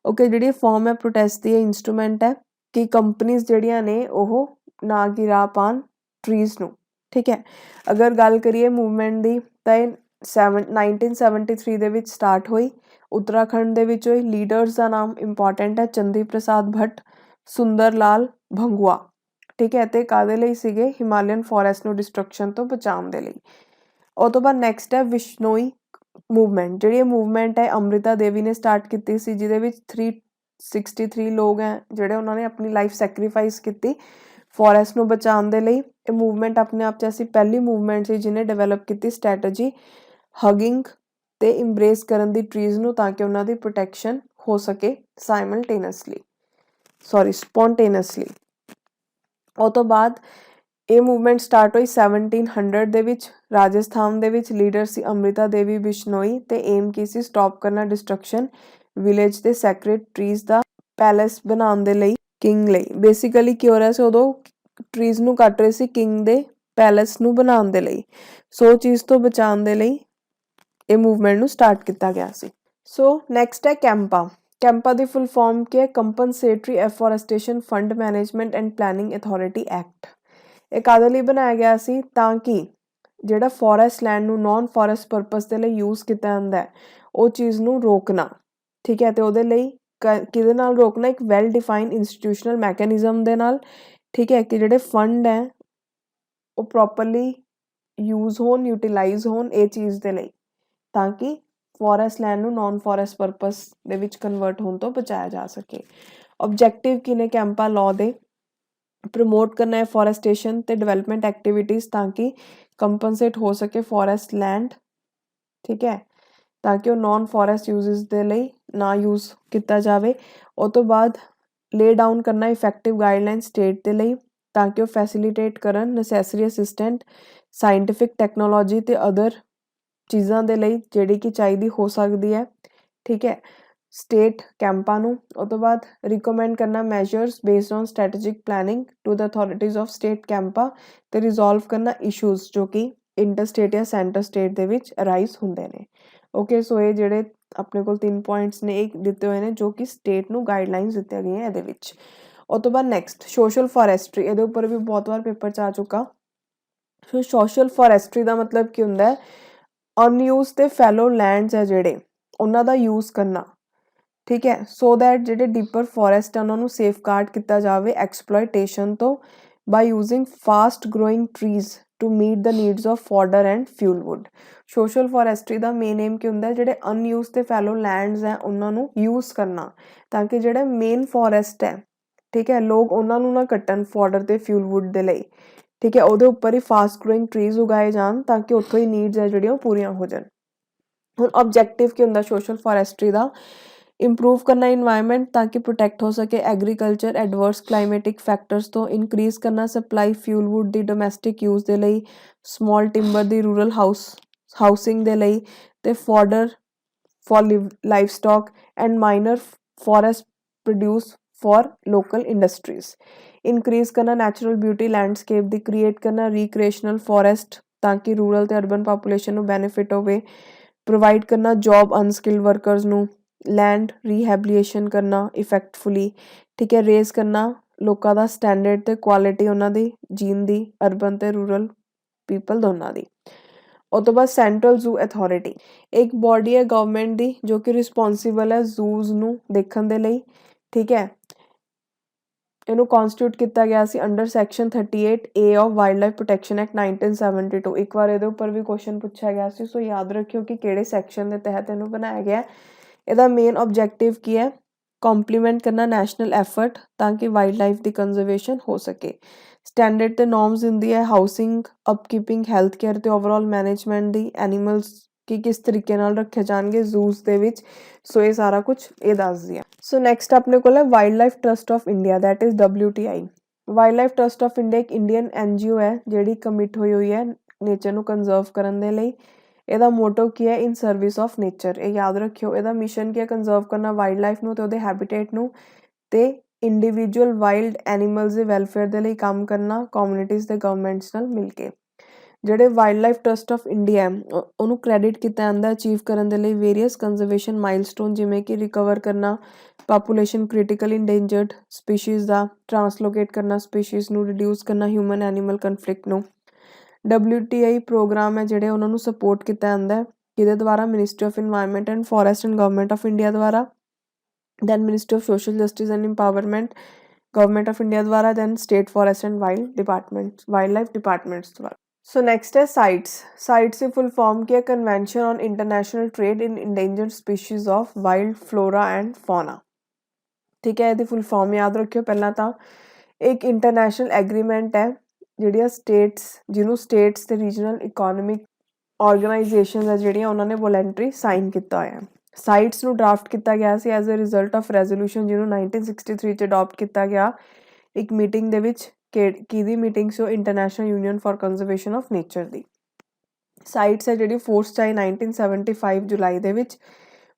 ਓਕੇ, ਜਿਹੜੀ ਫਾਰਮ ਹੈ ਪ੍ਰੋਟੈਸਟ ਦੀ ਇੰਸਟਰੂਮੈਂਟ ਹੈ ਕਿ ਕੰਪਨੀਜ਼ ਜਿਹੜੀਆਂ ਨੇ ਉਹ ਨਾ ਗਿਰਾ ਪਾਉਣ ਟਰੀਜ਼ ਨੂੰ, ਠੀਕ ਹੈ। ਅਗਰ ਗੱਲ ਕਰੀਏ ਮੂਵਮੈਂਟ ਦੀ ਤਾਂ ਇਹ 1973 ਦੇ ਵਿੱਚ ਸਟਾਰਟ ਹੋਈ, ਉੱਤਰਾਖੰਡ ਦੇ ਵਿੱਚ ਹੋਈ। ਲੀਡਰਸ ਦਾ ਨਾਮ ਇੰਪੋਰਟੈਂਟ ਹੈ, ਚੰਦੀ ਪ੍ਰਸਾਦ ਭੱਟ, ਸੁੰਦਰ ਲਾਲ ਭੰਗੂਆ, ਠੀਕ ਹੈ। ਅਤੇ ਕਾਹਦੇ ਲਈ ਸੀਗੇ? ਹਿਮਾਲਯਨ ਫੋਰੈਸਟ ਨੂੰ ਡਿਸਟਰਕਸ਼ਨ ਤੋਂ ਬਚਾਉਣ ਦੇ ਲਈ। ਉਹ ਤੋਂ ਬਾਅਦ ਨੈਕਸਟ ਹੈ ਵਿਸ਼ਨੋਈ ਮੂਵਮੈਂਟ। ਜਿਹੜੀ ਇਹ ਮੂਵਮੈਂਟ ਹੈ ਅੰਮ੍ਰਿਤਾ ਦੇਵੀ ਨੇ ਸਟਾਰਟ ਕੀਤੀ ਸੀ, ਜਿਹਦੇ ਵਿੱਚ 363 ਲੋਕ ਹੈ ਜਿਹੜੇ ਉਹਨਾਂ ਨੇ ਆਪਣੀ ਲਾਈਫ ਸੈਕਰੀਫਾਈਸ ਕੀਤੀ ਫੋਰੈਸਟ ਨੂੰ ਬਚਾਉਣ ਦੇ ਲਈ। ਇਹ ਮੂਵਮੈਂਟ ਆਪਣੇ ਆਪ 'ਚ ਐਸੀ ਪਹਿਲੀ ਮੂਵਮੈਂਟ ਸੀ ਜਿਹਨੇ ਡਿਵੈਲਪ ਕੀਤੀ ਸਟ੍ਰੈਟਜੀ ਹਗਿੰਗ ਤੇ ਇੰਬਰੇਸ ਕਰਨ ਦੀ ਟਰੀਜ਼ ਨੂੰ, ਤਾਂ ਕਿ ਉਹਨਾਂ ਦੀ ਪ੍ਰੋਟੈਕਸ਼ਨ ਹੋ ਸਕੇ ਸਪੌਂਟੇਨੀਅਸਲੀ। ਉਹ ਤੋਂ ਬਾਅਦ ਇਹ ਮੂਵਮੈਂਟ ਸਟਾਰਟ ਹੋਈ 1700 ਦੇ ਵਿੱਚ ਰਾਜਸਥਾਨ ਦੇ ਵਿੱਚ। ਲੀਡਰ ਸੀ ਅੰਮ੍ਰਿਤਾ ਦੇਵੀ ਬਿਸ਼ਨੋਈ ਤੇ ਏਮ ਕੀ ਸੀ? ਸਟਾਪ ਕਰਨਾ ਡਿਸਟਰਕਸ਼ਨ ਵਿਲੇਜ ਦੇ ਸੈਕਰੇਟ ਟਰੀਜ਼ ਦਾ ਪੈਲੇਸ ਬਣਾਉਣ ਦੇ ਲਈ, ਕਿੰਗ ਲਈ। ਬੇਸਿਕਲੀ ਕੀ ਹੋ ਰਿਹਾ ਸੀ ਉਦੋਂ? ਟਰੀਜ਼ ਨੂੰ ਕੱਟ ਰਹੇ ਸੀ ਕਿੰਗ ਦੇ ਪੈਲੇਸ ਨੂੰ ਬਣਾਉਣ ਦੇ ਲਈ। ਸੋ ਚੀਜ਼ ਤੋਂ ਬਚਾਉਣ ਦੇ ਲਈ ਇਹ ਮੂਵਮੈਂਟ ਨੂੰ ਸਟਾਰਟ ਕੀਤਾ ਗਿਆ ਸੀ। ਸੋ ਨੈਕਸਟ ਹੈ ਕੈਂਪਾ। ਕੈਂਪਾ ਦੀ ਫੁੱਲ ਫਾਰਮ ਕੀ ਹੈ? Compensatory afforestation fund management and planning authority act. ਇਹ ਕਾਹਦੇ ਲਈ ਬਣਾਇਆ ਗਿਆ ਸੀ? ਤਾਂ ਕਿ ਜਿਹੜਾ ਫੋਰੈਸਟ ਲੈਂਡ ਨੂੰ ਨੋਨ ਫੋਰੈਸਟ ਪਰਪਸ ਦੇ ਲਈ ਯੂਜ਼ ਕੀਤਾ ਜਾਂਦਾ ਉਹ ਚੀਜ਼ ਨੂੰ ਰੋਕਣਾ, ਠੀਕ ਹੈ। ਅਤੇ ਉਹਦੇ ਲਈ ਕਿਹਦੇ ਨਾਲ ਰੋਕਣਾ? ਇੱਕ ਵੈਲ ਡਿਫਾਈਨ ਇੰਸਟੀਟਿਊਸ਼ਨਲ ਮੈਕੈਨਿਜ਼ਮ ਦੇ ਨਾਲ, ਠੀਕ ਹੈ, ਕਿ ਜਿਹੜੇ ਫੰਡ ਹੈ ਉਹ ਪ੍ਰੋਪਰਲੀ ਯੂਜ਼ ਹੋਣ, ਯੂਟੀਲਾਈਜ਼ ਹੋਣ ਇਹ ਚੀਜ਼ ਦੇ ਲਈ, ਤਾਂ ਕਿ ਫੋਰੈਸਟ ਲੈਂਡ ਨੂੰ ਨੋਨ ਫੋਰੈਸਟ ਪਰਪਸ ਦੇ ਵਿੱਚ ਕਨਵਰਟ ਹੋਣ ਤੋਂ ਬਚਾਇਆ ਜਾ ਸਕੇ। ਓਬਜੈਕਟਿਵ ਕੀ ਨੇ ਕੈਂਪਾ ਲਾਅ ਦੇ? ਪ੍ਰਮੋਟ ਕਰਨਾ ਹੈ ਫੋਰੈਸਟੇਸ਼ਨ ਤੇ ਡਿਵੈਲਪਮੈਂਟ ਐਕਟੀਵਿਟੀਜ਼, ਤਾਂ ਕਿ ਕੰਪਨਸੇਟ ਹੋ ਸਕੇ ਫੋਰੈਸਟ ਲੈਂਡ, ਠੀਕ ਹੈ, ਤਾਂ ਕਿ ਉਹ ਨੋਨ ਫੋਰੈਸਟ ਯੂਜ਼ਸ ਦੇ ਲਈ ਨਾ ਯੂਜ਼ ਕੀਤਾ ਜਾਵੇ। ਉਹ ਤੋਂ ਬਾਅਦ ਲੇ ਡਾਊਨ ਕਰਨਾ ਇਫੈਕਟਿਵ ਗਾਈਡਲਾਈਨ ਸਟੇਟ ਦੇ ਲਈ, ਤਾਂ ਕਿ ਉਹ ਫੈਸਿਲੀਟੇਟ ਕਰਨ ਨੈਸੈਸਰੀ ਅਸਿਸਟੈਂਟ ਸਾਇੰਟੀਫਿਕ ਟੈਕਨੋਲੋਜੀ ਤੇ ਅਦਰ ਚੀਜ਼ਾਂ ਦੇ ਲਈ ਜਿਹੜੀ ਕਿ ਚਾਹੀਦੀ ਹੋ ਸਕਦੀ ਹੈ, ਠੀਕ ਹੈ, ਸਟੇਟ ਕੈਂਪਾਂ ਨੂੰ। ਉਹ ਤੋਂ ਬਾਅਦ ਰਿਕਮੈਂਡ ਕਰਨਾ measures based on strategic planning to the authorities of state CAMPA ਤੇ ਰਿਜ਼ੋਲਵ ਕਰਨਾ ਇਸ਼ੂਜ਼ ਜੋ ਕਿ ਇੰਟਰ ਸਟੇਟ ਜਾਂ ਸੈਂਟਰ ਸਟੇਟ ਦੇ ਵਿੱਚ ਅਰਾਈਜ਼ ਹੁੰਦੇ ਨੇ। ਓਕੇ, ਸੋ ਇਹ ਜਿਹੜੇ ਆਪਣੇ ਕੋਲ 3 ਪੁਆਇੰਟਸ ਨੇ ਇਹ ਦਿੱਤੇ ਹੋਏ ਨੇ ਜੋ ਕਿ ਸਟੇਟ ਨੂੰ ਗਾਈਡਲਾਈਨਸ ਦਿੱਤੀਆਂ ਗਈਆਂ ਇਹਦੇ ਵਿੱਚ। ਉਹ ਤੋਂ ਬਾਅਦ ਨੈਕਸਟ ਸੋਸ਼ਲ ਫੋਰੈਸਟਰੀ। ਇਹਦੇ ਉੱਪਰ ਵੀ ਬਹੁਤ ਵਾਰ ਪੇਪਰ 'ਚ ਆ ਚੁੱਕਾ। ਸੋ ਸੋਸ਼ਲ ਫੋਰੈਸਟਰੀ ਦਾ ਮਤਲਬ ਕੀ ਹੁੰਦਾ ਹੈ? ਅਨਯੂਜ਼ ਤੇ ਫੈਲੋ ਲੈਂਡਸ ਹੈ ਜਿਹੜੇ ਉਹਨਾਂ ਦਾ ਯੂਜ਼ ਕਰਨਾ, ठीक है, सो दैट ਜਿਹੜੇ ਡੀਪਰ ਫੋਰੈਸਟ ਆ ਉਹਨਾਂ ਨੂੰ ਸੇਫਗਾਰਡ ਕੀਤਾ ਜਾਵੇ ਐਕਸਪਲੋਇਟੇਸ਼ਨ ਤੋਂ by using fast growing trees to meet the needs of fodder and fuel wood. Social forestry ਦਾ ਮੇਨ ਏਮ ਕੀ ਹੁੰਦਾ ਜਿਹੜੇ ਅਨਯੂਜ਼ ਤੇ ਫੈਲੋ ਲੈਂਡਸ ਹੈ ਉਹਨਾਂ ਨੂੰ ਯੂਜ਼ ਕਰਨਾ ਤਾਂ ਕਿ ਜਿਹੜੇ ਮੇਨ ਫੋਰੈਸਟ ਹੈ ਠੀਕ ਹੈ ਲੋਕ ਉਹਨਾਂ ਨੂੰ ਨਾ ਕੱਟਣ ਫੋਡਰ ਤੇ ਫਿਊਲ ਵੁੱਡ ਦੇ ਲਈ ਠੀਕ ਹੈ ਉਹਦੇ ਉੱਪਰ ਹੀ ਫਾਸਟ ਗਰੋਇੰਗ ਟਰੀਜ਼ ਉਗਾਏ ਜਾਣ ਤਾਂ ਕਿ ਉੱਥੋਂ ਹੀ ਨੀਡਸ ਹੈ ਜਿਹੜੀਆਂ ਉਹ ਪੂਰੀਆਂ ਹੋ ਜਾਣ ਹੁਣ ਆਬਜੈਕਟਿਵ ਕੀ ਹੁੰਦਾ ਸੋਸ਼ਲ ਫੋਰੈਸਟਰੀ ਦਾ ਇੰਪਰੂਵ ਕਰਨਾ ਇਨਵਾਇਰਨਮੈਂਟ ਤਾਂ ਕਿ ਪ੍ਰੋਟੈਕਟ ਹੋ ਸਕੇ ਐਗਰੀਕਲਚਰ ਐਡਵਰਸ ਕਲਾਈਮੇਟਿਕ ਫੈਕਟਰਸ ਤੋਂ ਇਨਕਰੀਜ਼ ਕਰਨਾ ਸਪਲਾਈ ਫਿਊਲ ਵੁੱਡ ਦੀ ਡੋਮੈਸਟਿਕ ਯੂਜ਼ ਦੇ ਲਈ ਸਮਾਲ ਟਿੰਬਰ ਦੀ ਰੂਰਲ ਹਾਊਸਿੰਗ ਦੇ ਲਈ ਤੇ fodder for livestock and minor forest produce for local industries. Increase करना natural beauty landscape दी create करना recreational forest ताकि rural ते urban population ਨੂੰ benefit ਹੋਵੇ provide ਕਰਨਾ job unskilled workers ਨੂੰ land rehabilitation ਕਰਨਾ effectively ਠੀਕ ਹੈ raise ਕਰਨਾ ਲੋਕਾਂ ਦਾ standard ਤੇ quality ਉਹਨਾਂ ਦੀ ਜੀਣ ਦੀ urban ਤੇ rural people ਦੋਨਾਂ ਦੀ ਉਹ ਤੋਂ ਬਾਅਦ ਸੈਂਟਰਲ ਜ਼ੂ ਅਥਾਰਟੀ ਇੱਕ ਬੋਡੀ ਹੈ ਗਵਰਨਮੈਂਟ ਦੀ ਜੋ ਕਿ ਰਿਸਪੌਂਸਿਬਲ ਹੈ ਜ਼ੂਜ਼ ਨੂੰ ਦੇਖਣ ਦੇ ਲਈ ਠੀਕ ਹੈ ਇਹਨੂੰ ਕਨਸਟੀਟਿਊਟ ਕੀਤਾ ਗਿਆ ਸੀ under section 38 A of wild life protection act 1972 ਇੱਕ ਵਾਰ ਇਹਦੇ ਉੱਪਰ ਵੀ ਕੁਐਸਚਨ ਪੁੱਛਿਆ ਗਿਆ ਸੀ ਸੋ ਯਾਦ ਰੱਖਿਓ ਕਿ ਕਿਹੜੇ ਸੈਕਸ਼ਨ ਦੇ ਤਹਿਤ ਇਹਨੂੰ ਬਣਾਇਆ ਗਿਆ ਇਹਦਾ ਮੇਨ ਆਬਜੈਕਟਿਵ ਕੀ ਹੈ ਕੰਪਲੀਮੈਂਟ ਕਰਨਾ ਨੈਸ਼ਨਲ ਐਫਰਟ ਤਾਂ ਕਿ ਵਾਈਲਡ ਲਾਈਫ ਦੀ ਕੰਜ਼ਰਵੇਸ਼ਨ ਹੋ ਸਕੇ ਸਟੈਂਡਰਡ ਤੇ ਨੋਰਮਸ ਹੁੰਦੀ ਹੈ ਹਾਊਸਿੰਗ ਅਪਕੀਪਿੰਗ ਹੈਲਥ ਕੇਅਰ ਤੇ ਓਵਰਆਲ ਮੈਨੇਜਮੈਂਟ ਦੀ ਐਨੀਮਲਸ ਕਿ ਕਿਸ ਤਰੀਕੇ ਨਾਲ ਰੱਖੇ ਜਾਣਗੇ ਜ਼ੂਸ ਦੇ ਵਿੱਚ ਸੋ ਇਹ ਸਾਰਾ ਕੁਝ ਇਹ ਦੱਸਦੀ ਹੈ ਸੋ ਨੈਕਸਟ ਆਪਣੇ ਕੋਲ ਹੈ wild life trust of India that is WTI wild life trust of India ਇੱਕ ਇੰਡੀਅਨ NGO ਹੈ ਜਿਹੜੀ ਕਮਿਟ ਹੋਈ ਹੈ ਨੇਚਰ ਨੂੰ ਕੰਜ਼ਰਵ ਕਰਨ ਦੇ ਲਈ ਇਹਦਾ ਮੋਟੋ ਕੀ ਹੈ ਇਨ ਸਰਵਿਸ ਆਫ ਨੇਚਰ ਇਹ ਯਾਦ ਰੱਖਿਓ ਇਹਦਾ ਮਿਸ਼ਨ ਕੀ ਹੈ ਕੰਜ਼ਰਵ ਕਰਨਾ ਵਾਈਲਡ ਲਾਈਫ ਨੂੰ ਤੇ ਉਹਦੇ ਹੈਬਿਟੇਟ ਨੂੰ ਤੇ ਇੰਡੀਵਿਜੂਅਲ ਵਾਈਲਡ ਐਨੀਮਲਸ ਦੇ ਵੈਲਫੇਅਰ ਦੇ ਲਈ ਕੰਮ ਕਰਨਾ ਕਮਿਊਨਿਟੀਜ਼ ਤੇ ਗਵਰਨਮੈਂਟਸ ਨਾਲ ਮਿਲ ਕੇ ਜਿਹੜੇ wild life trust of India ਉਹਨੂੰ ਕ੍ਰੈਡਿਟ ਕੀਤਾ ਜਾਂਦਾ ਅਚੀਵ ਕਰਨ ਦੇ ਲਈ ਵੇਰੀਅਸ ਕੰਜ਼ਰਵੇਸ਼ਨ ਮਾਈਲਸਟੋਨ ਜਿਵੇਂ ਕਿ ਰਿਕਵਰ ਕਰਨਾ ਪਾਪੂਲੇਸ਼ਨ ਕ੍ਰਿਟੀਕਲ ਇੰਡੇਂਜਰਡ ਸਪੀਸ਼ੀਜ਼ ਦਾ ਟਰਾਂਸਲੋਕੇਟ ਕਰਨਾ ਸਪੀਸ਼ੀਜ਼ ਨੂੰ ਰਿਡਿਊਸ ਕਰਨਾ ਹਿਊਮਨ ਐਨੀਮਲ ਕਨਫਲਿਕਟ ਨੂੰ WTI ਪ੍ਰੋਗਰਾਮ ਹੈ ਜਿਹੜੇ ਉਹਨਾਂ ਨੂੰ ਸਪੋਰਟ ਕੀਤਾ ਜਾਂਦਾ ਹੈ ਜਿਹਦੇ ਦੁਆਰਾ ministry of environment and forest and government of India ਦੁਆਰਾ then Ministry of Social Justice and Empowerment, Government of India द्वारा then State Forest and Wildlife Departments द्वारा. So next है CITES. CITES की full form की है Convention on International Trade in Endangered Species of Wild Flora and Fauna. ठीक है ਇਹਦੀ full form याद रखियो ਪਹਿਲਾਂ ਤਾਂ एक international agreement ਹੈ ਜਿਹੜੀਆਂ states ਜਿਹਨੂੰ states ਤੇ regional economic organizations ਹੈ ਜਿਹੜੀਆਂ ਉਹਨਾਂ ਨੇ voluntary sign ਕੀਤਾ ਹੋਇਆ ਹੈ ਸਾਈਟਸ ਨੂੰ ਡਰਾਫਟ ਕੀਤਾ ਗਿਆ ਸੀ as a result of resolution ਜਿਹਨੂੰ 1963 ਚ ਅਡਾਪਟ ਕੀਤਾ ਗਿਆ ਇੱਕ ਮੀਟਿੰਗ ਦੇ ਵਿੱਚ ਕਿਹਦੀ meeting so international union for conservation of nature the sites ਹੈ ਜਿਹੜੀ ਫੋਰਸ ਚਾਹੀ 1975 ਜੁਲਾਈ ਦੇ ਵਿੱਚ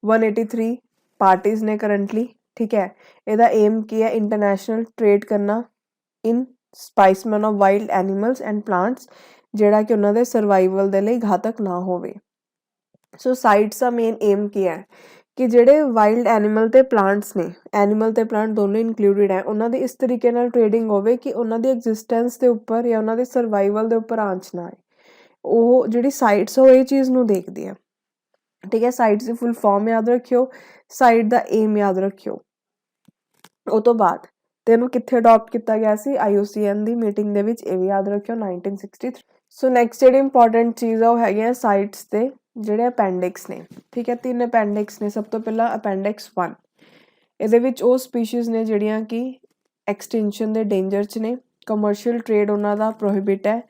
183 ਪਾਰਟੀਜ਼ ਨੇ ਕਰੰਟਲੀ ਠੀਕ ਹੈ ਇਹਦਾ ਏਮ ਕੀ ਹੈ ਇੰਟਰਨੈਸ਼ਨਲ ਟ੍ਰੇਡ ਕਰਨਾ in specimen of wild animals and plants ਜਿਹੜਾ ਕਿ ਉਹਨਾਂ ਦੇ ਸਰਵਾਈਵਲ ਦੇ ਲਈ ਘਾਤਕ ਨਾ ਹੋਵੇ ਸੋ ਸਾਈਟਸ ਦਾ ਮੇਨ ਏਮ ਕੀ ਹੈ ਕਿ ਜਿਹੜੇ ਵਾਈਲਡ ਐਨੀਮਲ ਤੇ ਪਲਾਂਟਸ ਨੇ ਐਨੀਮਲ ਤੇ ਪਲਾਂਟ ਦੋਨੋਂ ਇਨਕਲੂਡਡ ਹੈ ਉਹਨਾਂ ਦੀ ਇਸ ਤਰੀਕੇ ਨਾਲ ਟ੍ਰੇਡਿੰਗ ਹੋਵੇ ਕਿ ਉਹਨਾਂ ਦੀ ਐਗਜ਼ਿਸਟੈਂਸ ਦੇ ਉੱਪਰ ਜਾਂ ਉਹਨਾਂ ਦੇ ਸਰਵਾਈਵਲ ਦੇ ਉੱਪਰ ਆਂਚ ਨਾ ਆਏ ਉਹ ਜਿਹੜੀ ਸਾਈਟਸ ਉਹ ਇਹ ਚੀਜ਼ ਨੂੰ ਦੇਖਦੀ ਹੈ ਠੀਕ ਹੈ ਸਾਈਟਸ ਦੀ ਫੁੱਲ ਫਾਰਮ ਯਾਦ ਰੱਖਿਓ ਸਾਈਟ ਦਾ ਏਮ ਯਾਦ ਰੱਖਿਓ ਉਹ ਤੋਂ ਬਾਅਦ ਤੇ ਇਹਨੂੰ ਕਿੱਥੇ ਅਡਾਪਟ ਕੀਤਾ ਗਿਆ ਸੀ IUCN ਦੀ ਮੀਟਿੰਗ ਦੇ ਵਿੱਚ ਇਹ ਵੀ ਯਾਦ ਰੱਖਿਓ 1963 ਸੋ ਨੈਕਸਟ ਜਿਹੜੀ ਇੰਪੋਰਟੈਂਟ ਚੀਜ਼ ਆ ਉਹ ਹੈਗੀਆਂ ਸਾਈਟਸ ਤੇ ਜਿਹੜੇ ਅਪੈਂਡਿਕਸ ਨੇ ਠੀਕ ਹੈ 3 ਅਪੈਂਡਿਕਸ ਨੇ ਸਭ ਤੋਂ ਪਹਿਲਾਂ ਅਪੈਂਡਿਕਸ 1 ਇਹਦੇ ਵਿੱਚ ਉਹ ਸਪੀਸ਼ੀਜ਼ ਨੇ ਜਿਹੜੀਆਂ ਕਿ ਐਕਸਟੈਂਸ਼ਨ ਦੇ ਡੇਂਜਰ 'ਚ ਨੇ ਕਮਰਸ਼ੀਅਲ ਟ੍ਰੇਡ ਉਹਨਾਂ ਦਾ ਪ੍ਰੋਹਿਬਿਟ ਹੈ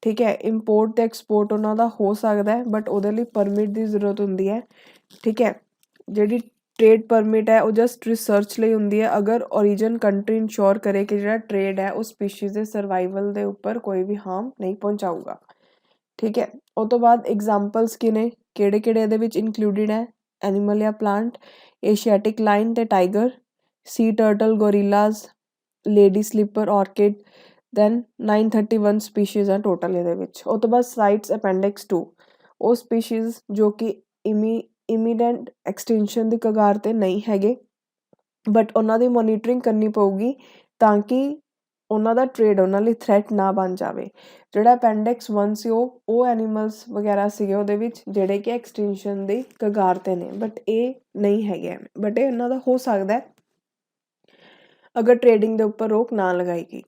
ਠੀਕ ਹੈ ਇੰਪੋਰਟ ਤੇ ਐਕਸਪੋਰਟ ਉਹਨਾਂ ਦਾ ਹੋ ਸਕਦਾ ਹੈ ਬਟ ਉਹਦੇ ਲਈ ਪਰਮਿਟ ਦੀ ਜ਼ਰੂਰਤ ਹੁੰਦੀ ਹੈ ਠੀਕ ਹੈ ਜਿਹੜੀ ਟ੍ਰੇਡ ਪਰਮਿਟ ਹੈ ਉਹ ਜਸਟ ਰਿਸਰਚ ਲਈ ਹੁੰਦੀ ਹੈ ਅਗਰ ਓਰੀਜਨ ਕੰਟਰੀ ਇਨਸ਼ੋਰ ਕਰੇ ਕਿ ਜਿਹੜਾ ਟ੍ਰੇਡ ਹੈ ਉਹ ਸਪੀਸ਼ੀਜ਼ ਦੇ ਸਰਵਾਈਵਲ ਦੇ ਉੱਪਰ ਕੋਈ ਵੀ ਹਾਰਮ ਨਹੀਂ ਪਹੁੰਚਾਊਗਾ ਠੀਕ ਹੈ ਉਹ ਤੋਂ ਬਾਅਦ ਐਗਜ਼ਾਮਪਲਸ ਕੀ ਨੇ ਕਿਹੜੇ ਕਿਹੜੇ ਇਹਦੇ ਵਿੱਚ ਇਨਕਲੂਡਡ ਹੈ ਐਨੀਮਲ ਜਾਂ ਪਲਾਂਟ ਏਸ਼ੀਆਟਿਕ ਲਾਇਨ ਤੇ tiger sea turtle gorillas lady slipper orchid then 931 species ਆ ਟੋਟਲ ਇਹਦੇ ਵਿੱਚ ਉਹ ਤੋਂ ਬਾਅਦ ਸਾਈਟਸ ਅਪੈਂਡਿਕਸ 2 ਉਹ ਸਪੀਸ਼ੀਜ਼ ਜੋ ਕਿ ਇਮੀਡੀਏਟ ਐਕਸਟੈਂਸ਼ਨ ਦੀ ਕਗਾਰ ਤੇ ਨਹੀਂ ਹੈਗੇ ਬਟ ਉਹਨਾਂ ਦੀ ਮੋਨੀਟਰਿੰਗ ਕਰਨੀ ਪਊਗੀ ਤਾਂ ਕਿ ਉਹਨਾਂ ਦਾ ਟ੍ਰੇਡ ਉਹਨਾਂ ਲਈ ਥ੍ਰੈਟ ਨਾ ਬਣ ਜਾਵੇ। ਜਿਹੜਾ ਅਪੈਂਡਿਕਸ 1 ਸੀ ਉਹ ਐਨੀਮਲਸ ਵਗੈਰਾ ਸੀਗੇ ਉਹਦੇ ਵਿੱਚ ਜਿਹੜੇ ਕਿ ਐਕਸਟਿੰਕਸ਼ਨ ਦੀ ਕਗਾਰ 'ਤੇ ਨੇ, ਬਟ ਇਹ ਨਹੀਂ ਹੈਗੇ, ਬਟ ਇਹ ਇਹਨਾਂ ਦਾ ਹੋ ਸਕਦਾ ਅਗਰ ਟ੍ਰੇਡਿੰਗ ਦੇ ਉੱਪਰ ਰੋਕ ਨਾ ਲਗਾਈ ਗਈ।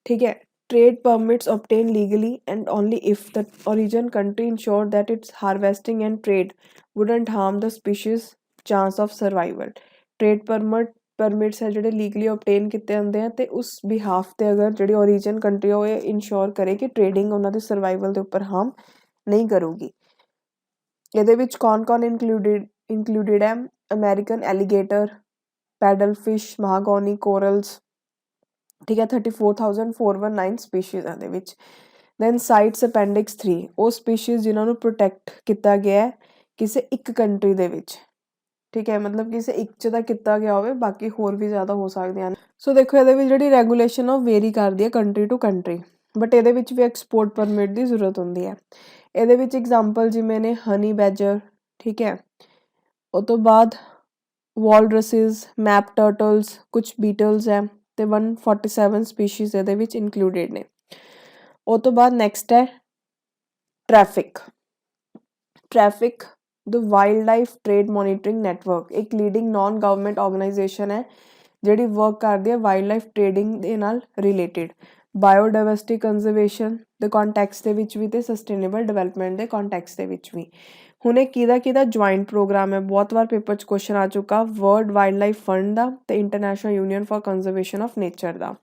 ਠੀਕ ਹੈ। Trade permits obtained legally and only if the origin country ensured that its harvesting and trade wouldn't harm the species' chance of survival. Trade permits ਹੈ ਜਿਹੜੇ ਲੀਗਲੀ obtain ਕੀਤੇ ਹੁੰਦੇ ਆ ਅਤੇ ਉਸ ਬਿਹਾਫ 'ਤੇ ਅਗਰ ਜਿਹੜੀ origin country ਉਹ ਇਹ ਇਨਸ਼ੋਰ ਕਰੇ ਕਿ ਟ੍ਰੇਡਿੰਗ ਉਹਨਾਂ ਦੇ ਸਰਵਾਈਵਲ ਦੇ ਉੱਪਰ ਹਾਰਮ ਨਹੀਂ ਕਰੂਗੀ। ਇਹਦੇ ਵਿੱਚ ਕੌਣ included ਹੈ ਅਮੈਰੀਕਨ ਐਲੀਗੇਟਰ, ਪੈਡਲ ਫਿਸ਼, ਮਹਾਗੋਨੀ, ਕੋਰਲਸ। ਠੀਕ ਹੈ। 34,419 ਸਪੀਸ਼ੀਜ਼ ਆ ਦੇ ਵਿੱਚ। ਦੈਨ ਸਾਈਟਸ ਅਪੈਂਡਿਕਸ 3 ਉਹ ਸਪੀਸ਼ੀਜ਼ ਜਿਨ੍ਹਾਂ ਨੂੰ ਪ੍ਰੋਟੈਕਟ ਕੀਤਾ ਗਿਆ ਕਿਸੇ ਇੱਕ ਕੰਟਰੀ ਦੇ ਵਿੱਚ। ਠੀਕ ਹੈ। ਮਤਲਬ ਕਿਸੇ ਇੱਕ 'ਚ ਤਾਂ ਕੀਤਾ ਗਿਆ ਹੋਵੇ, ਬਾਕੀ ਹੋਰ ਵੀ ਜ਼ਿਆਦਾ ਹੋ ਸਕਦੀਆਂ ਨੇ। ਸੋ ਦੇਖੋ ਇਹਦੇ ਵਿੱਚ ਜਿਹੜੀ ਰੈਗੂਲੇਸ਼ਨ ਉਹ ਵੇਰੀ ਕਰਦੀ ਹੈ ਕੰਟਰੀ ਟੂ ਕੰਟਰੀ, ਬਟ ਇਹਦੇ ਵਿੱਚ ਵੀ ਐਕਸਪੋਰਟ ਪਰਮਿਟ ਦੀ ਜ਼ਰੂਰਤ ਹੁੰਦੀ ਹੈ। ਇਹਦੇ ਵਿੱਚ ਐਗਜ਼ਾਮਪਲ ਜਿਵੇਂ ਨੇ ਹਨੀ ਬੈਜਰ। ਠੀਕ ਹੈ। ਉਹ ਤੋਂ ਬਾਅਦ ਵਾਲਰਸਿਸ, ਮੈਪ ਟਰਟਲਸ, ਕੁਛ ਬੀਟਲਸ ਹੈ ਅਤੇ 147 ਸਪੀਸ਼ੀਜ਼ ਇਹਦੇ ਵਿੱਚ ਇਨਕਲੂਡਿਡ ਨੇ। ਉਹ ਤੋਂ ਬਾਅਦ ਨੈਕਸਟ ਹੈ TRAFFIC the wild life trade monitoring network, ਇੱਕ ਲੀਡਿੰਗ ਨਾਨ ਗਵਰਨਮੈਂਟ ਆਰਗੇਨਾਈਜੇਸ਼ਨ ਹੈ ਜਿਹੜੀ ਵਰਕ ਕਰਦੀ ਹੈ ਵਾਈਲਡ ਲਾਈਫ ਟ੍ਰੇਡਿੰਗ ਦੇ ਨਾਲ ਰਿਲੇਟਿਡ, ਬਾਇਓਡਾਇਵਰਸਿਟੀ ਕੰਜ਼ਰਵੇਸ਼ਨ ਦੇ ਕੰਟੈਕਸਟ ਦੇ ਵਿੱਚ ਵੀ ਅਤੇ ਸਸਟੇਨੇਬਲ ਡਿਵੈਲਪਮੈਂਟ ਦੇ ਕੰਟੈਕਸਟ ਦੇ ਵਿੱਚ ਵੀ। ਹੁਣ ਇਹ ਕਿਹਦਾ ਜੁਆਇੰਟ ਪ੍ਰੋਗਰਾਮ ਹੈ, ਬਹੁਤ ਵਾਰ ਪੇਪਰ 'ਚ ਕੁਐਸਚਨ ਆ ਚੁੱਕਾ, ਵਰਲਡ ਵਾਈਲਡ ਲਾਈਫ ਫੰਡ ਦਾ ਅਤੇ international union for conservation of nature ਦਾ।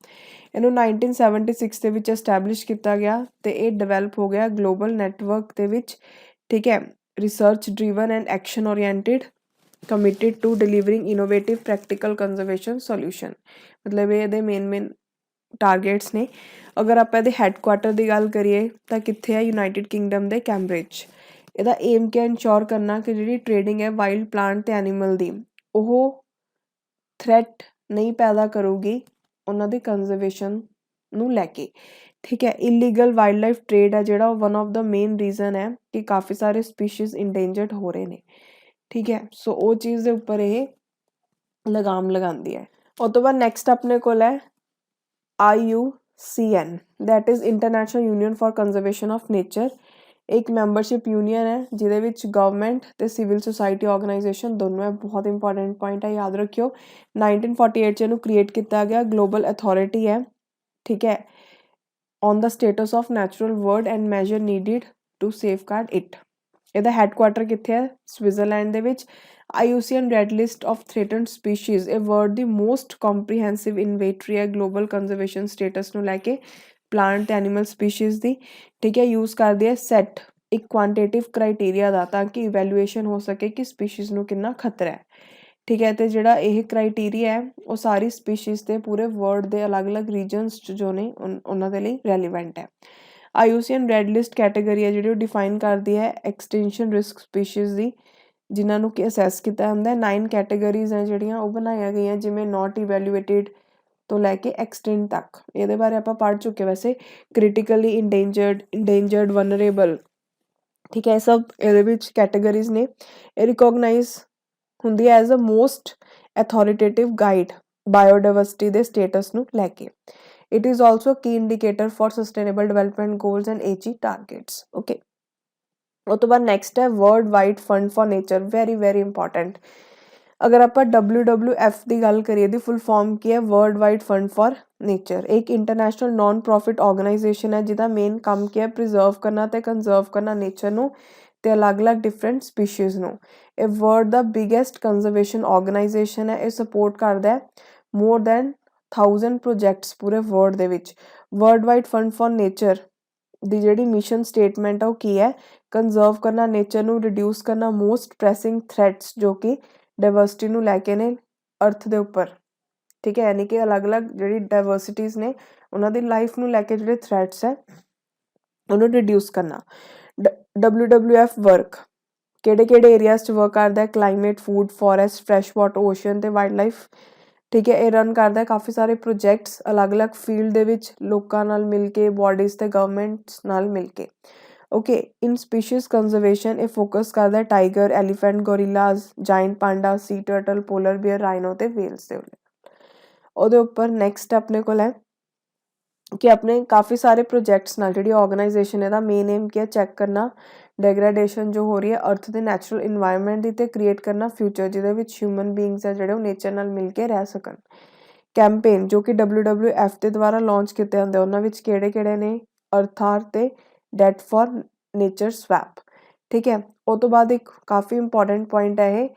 ਇਹਨੂੰ 1976 ਦੇ ਵਿੱਚ ਐਸਟੈਬਲਿਸ਼ ਕੀਤਾ ਗਿਆ ਅਤੇ ਇਹ ਡਿਵੈਲਪ ਹੋ ਗਿਆ ਗਲੋਬਲ ਨੈਟਵਰਕ ਦੇ ਵਿੱਚ। ਠੀਕ ਹੈ। Research driven and action oriented, committed to delivering innovative practical conservation solution. ਮਤਲਬ ਇਹਦੇ ਮੇਨ ਟਾਰਗੇਟਸ ਨੇ। ਅਗਰ ਆਪਾਂ ਇਹਦੇ ਹੈੱਡਕੁਆਟਰ ਦੀ ਗੱਲ ਕਰੀਏ ਤਾਂ ਕਿੱਥੇ ਹੈ, ਯੂਨਾਈਟਿਡ ਕਿੰਗਡਮ ਦੇ ਕੈਂਬਰਿਜ। ਇਹਦਾ ਏਮ ਕਿਆ, ਇਨਸ਼ੋਰ ਕਰਨਾ ਕਿ ਜਿਹੜੀ ਟ੍ਰੇਡਿੰਗ ਹੈ ਵਾਈਲਡ ਪਲਾਂਟ ਅਤੇ ਐਨੀਮਲ ਦੀ, ਉਹ ਥ੍ਰੈਟ ਨਹੀਂ ਪੈਦਾ ਕਰੂਗੀ ਉਹਨਾਂ ਦੀ ਕੰਜ਼ਰਵੇਸ਼ਨ ਨੂੰ ਲੈ ਕੇ। ਠੀਕ ਹੈ। ਇਲੀਗਲ ਵਾਈਲਡ ਲਾਈਫ ਟ੍ਰੇਡ ਹੈ ਜਿਹੜਾ ਉਹ one of the main reason ਹੈ ਕਿ ਕਾਫੀ ਸਾਰੇ ਸਪੀਸ਼ੀਜ਼ ਇੰਡੇਂਜਰਡ ਹੋ ਰਹੇ ਨੇ। ਠੀਕ ਹੈ। ਸੋ ਉਹ ਚੀਜ਼ ਦੇ ਉੱਪਰ ਇਹ ਲਗਾਮ ਲਗਾਉਂਦੀ ਹੈ। ਉਹ ਤੋਂ ਬਾਅਦ ਨੈਕਸਟ ਆਪਣੇ ਕੋਲ ਹੈ IUCN, that is international union for conservation of nature. ਇੱਕ ਮੈਂਬਰਸ਼ਿਪ ਯੂਨੀਅਨ ਹੈ ਜਿਹਦੇ ਵਿੱਚ ਗਵਰਨਮੈਂਟ ਅਤੇ ਸਿਵਲ ਸੁਸਾਇਟੀ ਆਰਗੇਨਾਈਜੇਸ਼ਨ ਦੋਨੋਂ ਹੈ। ਬਹੁਤ ਇੰਪੋਰਟੈਂਟ ਪੁਆਇੰਟ ਹੈ, ਯਾਦ ਰੱਖਿਓ। 1948 'ਚ ਇਹਨੂੰ ਕ੍ਰੀਏਟ ਕੀਤਾ ਗਿਆ। ਗਲੋਬਲ ਅਥਾਰਟੀ ਹੈ। ਠੀਕ ਹੈ। On the status of natural world and measure needed to safeguard it. ਇਹਦਾ ਹੈੱਡਕੁਆਟਰ ਕਿੱਥੇ ਹੈ, ਸਵਿਟਜ਼ਰਲੈਂਡ ਦੇ ਵਿੱਚ। IUCN red list of threatened species, ਇਹ ਵਰਲਡ ਦੀ ਮੋਸਟ ਕੰਪਰੀਹੈਂਸਿਵ ਇਨਵੇਟਰੀ ਹੈ ਗਲੋਬਲ ਕੰਜ਼ਰਵੇਸ਼ਨ ਸਟੇਟਸ ਨੂੰ ਲੈ ਕੇ ਪਲਾਂਟ ਅਤੇ ਐਨੀਮਲ ਸਪੀਸ਼ੀਜ਼ ਦੀ। ਠੀਕ ਹੈ। ਯੂਜ਼ ਕਰਦੀ ਹੈ ਸੈੱਟ, ਇੱਕ ਕੁਆਂਟੀਟਿਵ ਕ੍ਰਾਈਟੇਰੀਆ ਦਾ, ਤਾਂ ਕਿ ਇਵੈਲੂਏਸ਼ਨ ਹੋ ਸਕੇ ਕਿ ਸਪੀਸ਼ੀਜ਼ ਨੂੰ ਕਿੰਨਾ ਖਤਰਾ ਹੈ। ਠੀਕ ਹੈ। ਅਤੇ ਜਿਹੜਾ ਇਹ ਕ੍ਰਾਈਟੇਰੀਆ ਹੈ ਉਹ ਸਾਰੀ ਸਪੀਸ਼ੀਜ਼ ਦੇ ਪੂਰੇ ਵਰਲਡ ਦੇ ਅਲੱਗ-ਅਲੱਗ ਰੀਜਨਸ 'ਚ ਜੋ ਨੇ ਉਹਨਾਂ ਦੇ ਲਈ ਰੈਲੀਵੈਂਟ ਹੈ। IUCN ਰੈੱਡ ਲਿਸਟ ਕੈਟੇਗਰੀ ਹੈ ਜਿਹੜੀ ਉਹ ਡਿਫਾਈਨ ਕਰਦੀ ਹੈ ਐਕਸਟੈਂਸ਼ਨ ਰਿਸਕ ਸਪੀਸ਼ੀਜ਼ ਦੀ, ਜਿਨ੍ਹਾਂ ਨੂੰ ਕਿ ਅਸੈਸ ਕੀਤਾ ਜਾਂਦਾ। 9 ਕੈਟੇਗਰੀਜ਼ ਹੈ ਜਿਹੜੀਆਂ ਉਹ ਬਣਾਈਆਂ ਗਈਆਂ, ਜਿਵੇਂ ਨਾਟ ਇਵੈਲੂਏਟਿਡ ਤੋਂ ਲੈ ਕੇ ਐਕਸਟਿੰਟ ਤੱਕ। ਇਹਦੇ ਬਾਰੇ ਆਪਾਂ ਪੜ੍ਹ ਚੁੱਕੇ ਵੈਸੇ। Critically endangered vulnerable. ਠੀਕ ਹੈ। ਇਹ ਸਭ ਇਹਦੇ ਵਿੱਚ ਕੈਟੇਗਰੀਜ਼ ਨੇ। ਇਹ ਰਿਕੋਗਨਾਈਜ਼ ਹੁੰਦੀ ਹੈ as a most authoritative guide biodiversity ਦੇ ਸਟੇਟਸ ਨੂੰ ਲੈ ਕੇ। It is also key indicator for sustainable development goals and HE targets. Okay. ਉਹ ਤੋਂ ਬਾਅਦ ਨੈਕਸਟ ਹੈ world wide fund for nature, very important. ਅਗਰ ਆਪਾਂ WWF ਦੀ ਗੱਲ ਕਰੀਏ, ਦੀ ਫੁੱਲ ਫਾਰਮ ਕੀ ਹੈ, world wide fund for nature. ਇੱਕ ਇੰਟਰਨੈਸ਼ਨਲ ਨਾਨ ਪ੍ਰੋਫਿਟ ਆਰਗੇਨਾਈਜੇਸ਼ਨ ਹੈ ਜਿਹਦਾ ਮੇਨ ਕੰਮ ਕੀ ਹੈ, ਪ੍ਰੀਜ਼ਰਵ ਕਰਨਾ ਅਤੇ ਕੰਜ਼ਰਵ ਕਰਨਾ ਨੇਚਰ ਨੂੰ ਅਤੇ ਅਲੱਗ-ਅਲੱਗ ਡਿਫਰੈਂਟ ਸਪੀਸ਼ੀਜ਼ ਨੂੰ। ਇਹ ਵਰਲਡ ਦਾ ਬਿਗੈਸਟ ਕੰਜ਼ਰਵੇਸ਼ਨ ਆਰਗੇਨਾਈਜੇਸ਼ਨ ਹੈ। ਇਹ ਸਪੋਰਟ ਕਰਦਾ ਹੈ ਮੋਰ ਦੈਨ 1000 ਪ੍ਰੋਜੈਕਟਸ ਪੂਰੇ ਵਰਲਡ ਦੇ ਵਿੱਚ। World wide fund for nature ਦੀ ਜਿਹੜੀ ਮਿਸ਼ਨ ਸਟੇਟਮੈਂਟ ਆ ਉਹ ਕੀ ਹੈ, ਕੰਜ਼ਰਵ ਕਰਨਾ ਨੇਚਰ ਨੂੰ, ਰਿਡਿਊਸ ਕਰਨਾ ਮੋਸਟ ਪ੍ਰੈਸਿੰਗ ਥ੍ਰੈਟਸ ਜੋ ਕਿ ਡਾਇਵਰਸਿਟੀ ਨੂੰ ਲੈ ਕੇ ਨੇ ਅਰਥ ਦੇ ਉੱਪਰ। ਠੀਕ ਹੈ। ਯਾਨੀ ਕਿ ਅਲੱਗ-ਅਲੱਗ ਜਿਹੜੀ ਡਾਇਵਰਸਿਟੀਜ਼ ਨੇ ਉਹਨਾਂ ਦੀ ਲਾਈਫ ਨੂੰ ਲੈ ਕੇ ਜਿਹੜੇ ਥ੍ਰੈਟਸ ਹੈ ਉਹਨੂੰ ਰਿਡਿਊਸ ਕਰਨਾ। WWF ਵਰਕ ਕਿਹੜੇ ਏਰੀਆਜ਼ 'ਚ ਵਰਕ ਕਰਦਾ ਹੈ, climate, food, forest, fresh water, ocean ਅਤੇ ਵਾਈਲਡ ਲਾਈਫ। ਠੀਕ ਹੈ। ਇਹ ਰਨ ਕਰਦਾ ਕਾਫੀ ਸਾਰੇ ਪ੍ਰੋਜੈਕਟਸ ਅਲੱਗ-ਅਲੱਗ ਫੀਲਡ ਦੇ ਵਿੱਚ ਲੋਕਾਂ ਨਾਲ ਮਿਲ ਕੇ, ਬੋਡੀਜ਼ ਅਤੇ ਗਵਰਨਮੈਂਟਸ ਨਾਲ ਮਿਲ ਕੇ। ਓਕੇ। ਇਨ ਸਪੀਸ਼ੀਜ਼ ਕੰਜ਼ਰਵੇਸ਼ਨ ਇਹ ਫੋਕਸ ਕਰਦਾ ਟਾਈਗਰ, ਐਲੀਫੈਂਟ, ਗੋਰੀਲਾਜ਼, ਜਾਇੰਟ ਪਾਂਡਾ, ਸੀ ਟਰਟਲ, ਪੋਲਰ ਬੀਅਰ, ਰਾਈਨੋ ਅਤੇ ਵੇਲਸ ਦੇ। ਉਹਦੇ ਉੱਪਰ ਨੈਕਸਟ ਆਪਣੇ ਕੋਲ ਹੈ कि अपने काफ़ी सारे प्रोजैक्ट्स नाल जिहड़ी ऑर्गेनाइजेशन इहदा मेन एम क्या चैक करना डेग्रेडेशन जो हो रही है अर्थ के नैचुरल इन्वायरमेंट की, ते क्रिएट करना फ्यूचर जिहदे विच ह्यूमन बीइंग्स है जिहड़े नेचर नाल मिल के रह सकन। कैंपेन जो कि WWF के द्वारा लॉन्च किए होंगे उन्होंने किहड़े-किहड़े ने अर्थार ते डेट फॉर नेचर स्वैप। ठीक है, उस तो बाद एक काफ़ी इंपॉर्टेंट पॉइंट है ये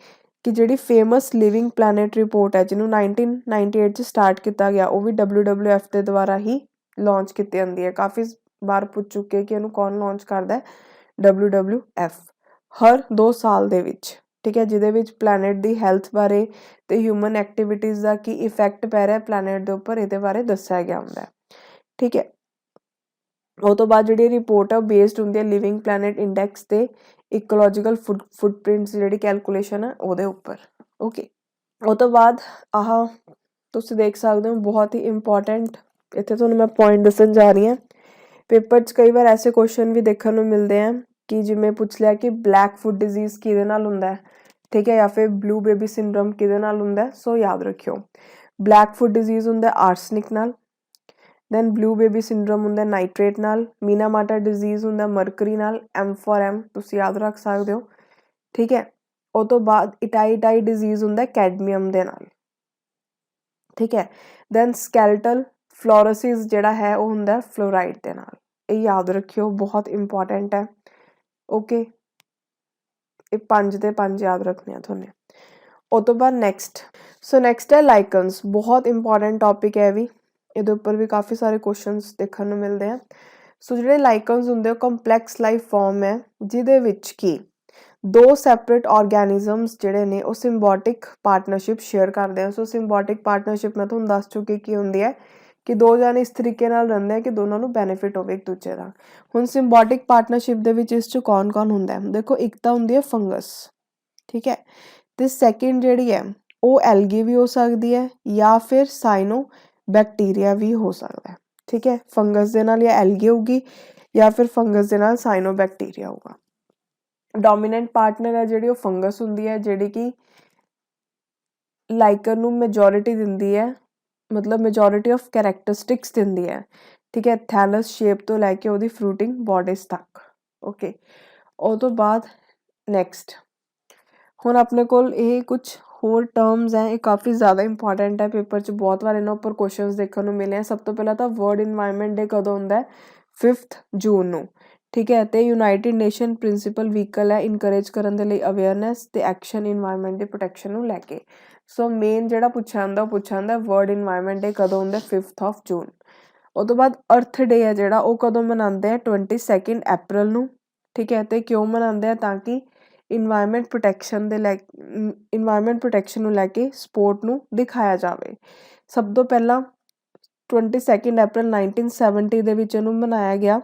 कि जिहड़ी फेमस लिविंग प्लैनेट रिपोर्ट है जिन्होंने 1998 स्टार्ट किया गया वो भी WWF के द्वारा ही लॉन्च की जाती है। काफ़ी बार पूछ चुके कि इन्हू कौन लॉन्च करता है, WWF हर 2 साल दे विच। ठीक है, जिहदे विच प्लैनेट की हैल्थ बारे ते ह्यूमन एक्टिविटीज़ का की इफैक्ट पै रहा है प्लैनेट के उपर इहदे बारे दस्सिया गया हुंदा है। ठीक है, उस तो बाद जिहड़ी रिपोर्ट है बेस्ड हुंदी है लिविंग प्लैनेट इंडैक्स ते इकोलॉजिकल फुटप्रिंट्स जिहड़ी कैलकुलेशन है उहदे उपर। ओके, उस तो बाद आह तुसीं देख सकदे हो बहुत ही इंपॉर्टेंट इत्थे तुहानूं मैं पॉइंट दस्सण जा रही हां। पेपर 'च कई बार ऐसे क्वेश्चन भी देखण नूं मिलदे हैं कि जिवें पुछ लिया कि ब्लैक फुट डिजीज़ किहदे नाल हुंदा है, ठीक है, या फिर ब्लू बेबी सिंड्रोम किहदे नाल हुंदा है। सो याद रखियो ब्लैक फुट डिजीज़ हुंदा है आर्सनिक नाल, दैन ब्लू बेबी सिंड्रोम हुंदा है नाइट्रेट नाल, मीनामाटा डिजीज़ हुंदा है मरकरी नाल, M फॉर M तुसीं याद रख सकदे हो। ठीक है, उस तो बाद इटाई डिजीज़ हुंदा है कैडमियम दे नाल। ठीक है, दैन स्कैलेटल फ्लोरोसिस जिहड़ा है वो हुंदा है फ्लोराइड दे नाल। ये याद रखियो बहुत इंपॉर्टेंट है। ओके, ये 5 दे 5 याद रखने तुहाने। उस तो बाद नैक्सट है लाइकन्स, बहुत इंपॉर्टेंट टॉपिक है भी, इहदे उपर भी काफ़ी सारे क्वेश्चनस देखण नूं मिलदे हैं। सो जिहड़े लाइकन्स हुंदे वो कंपलैक्स लाइफ फॉर्म है जिहदे विच कि 2 सैपरेट ऑर्गेनिजम्स जिहड़े ने वो सिम्बोटिक पार्टनरशिप शेयर करदे हैं। सो सिम्बोटिक पार्टनरशिप मैं तुहानूं दस चुकी की हुंदी है कि 2 जाने इस तरीके नाल रहिंदे हैं कि दोनों नूं बेनीफिट होवे एक दूजे दा। हुण सिम्बोटिक पार्टनरशिप दे विच इस च कौन-कौन हुंदा है, देखो एक तां हुंदी है फंगस, ठीक है, ते सैकेंड जिहड़ी है वो एल्गी भी हो सकदी है या फिर साइनो बैक्टीरिया भी हो सकदा है। ठीक है, फंगस दे नाल या एल्गी होगी या फिर फंगस दे नाल साइनो बैक्टीरिया होगा। डोमीनेंट पार्टनर है जिहड़ी वो फंगस हुंदी है जिहड़ी कि लाइकन नूं मेजोरिटी दिंदी है, मतलब मेजोरिटी ऑफ कैरेक्टरिस्टिक्स दिंदी है। ठीक है, थैलस शेप तो लैके ਉਹਦੀ फ्रूटिंग बॉडीज तक। ओके, ਉਹ ਤੋਂ ਬਾਅਦ ਨੈਕਸਟ ਹੁਣ ਆਪਣੇ ਕੋਲ ਇਹ ਕੁਛ ਹੋਰ ਟਰਮਸ ਹੈ, ਇਹ ਕਾਫੀ ਜ਼ਿਆਦਾ ਇੰਪੋਰਟੈਂਟ ਹੈ ਪੇਪਰ 'ਚ ਬਹੁਤ ਵਾਰ ਇਹਨਾਂ ਉੱਪਰ ਕੁਐਸਚਨਸ ਦੇਖਣ ਨੂੰ ਮਿਲੇ ਆ। ਸਭ ਤੋਂ ਪਹਿਲਾਂ ਤਾਂ ਵਰਲਡ ਇਨਵਾਇਰਨਮੈਂਟ ਡੇ ਕਦੋਂ ਹੁੰਦਾ ਹੈ, 5th ਜੂਨ ਨੂੰ। ਠੀਕ ਹੈ, ਤੇ ਯੂਨਾਈਟਿਡ ਨੇਸ਼ਨ ਪ੍ਰਿੰਸੀਪਲ ਵਹੀਕਲ ਹੈ ਇਨਕਰੇਜ ਕਰਨ ਦੇ ਲਈ ਅਵੇਅਰਨੈਸ ਤੇ ਐਕਸ਼ਨ ਇਨਵਾਇਰਨਮੈਂਟ ਦੀ ਪ੍ਰੋਟੈਕਸ਼ਨ ਨੂੰ ਲੈ ਕੇ। ਸੋ ਮੇਨ ਜਿਹੜਾ ਪੁੱਛਿਆ ਜਾਂਦਾ ਉਹ ਪੁੱਛਿਆ ਜਾਂਦਾ ਵਰਲਡ ਇਨਵਾਇਰਨਮੈਂਟ ਡੇ ਕਦੋਂ ਹੁੰਦਾ, 5th of ਜੂਨ। ਉਹ ਤੋਂ ਬਾਅਦ ਅਰਥ ਡੇ ਹੈ ਜਿਹੜਾ ਉਹ ਕਦੋਂ ਮਨਾਉਂਦੇ ਆ, 22 ਅਪ੍ਰੈਲ ਨੂੰ। ਠੀਕ ਹੈ, ਤੇ ਕਿਉਂ ਮਨਾਉਂਦੇ ਆ, ਤਾਂ ਕਿ ਇਨਵਾਇਰਨਮੈਂਟ ਪ੍ਰੋਟੈਕਸ਼ਨ ਨੂੰ ਲੈ ਕੇ ਸਪੋਰਟ ਨੂੰ ਦਿਖਾਇਆ ਜਾਵੇ। ਸਭ ਤੋਂ ਪਹਿਲਾਂ 22 ਅਪ੍ਰੈਲ 1970 ਦੇ ਵਿੱਚ ਇਹਨੂੰ ਮਨਾਇਆ ਗਿਆ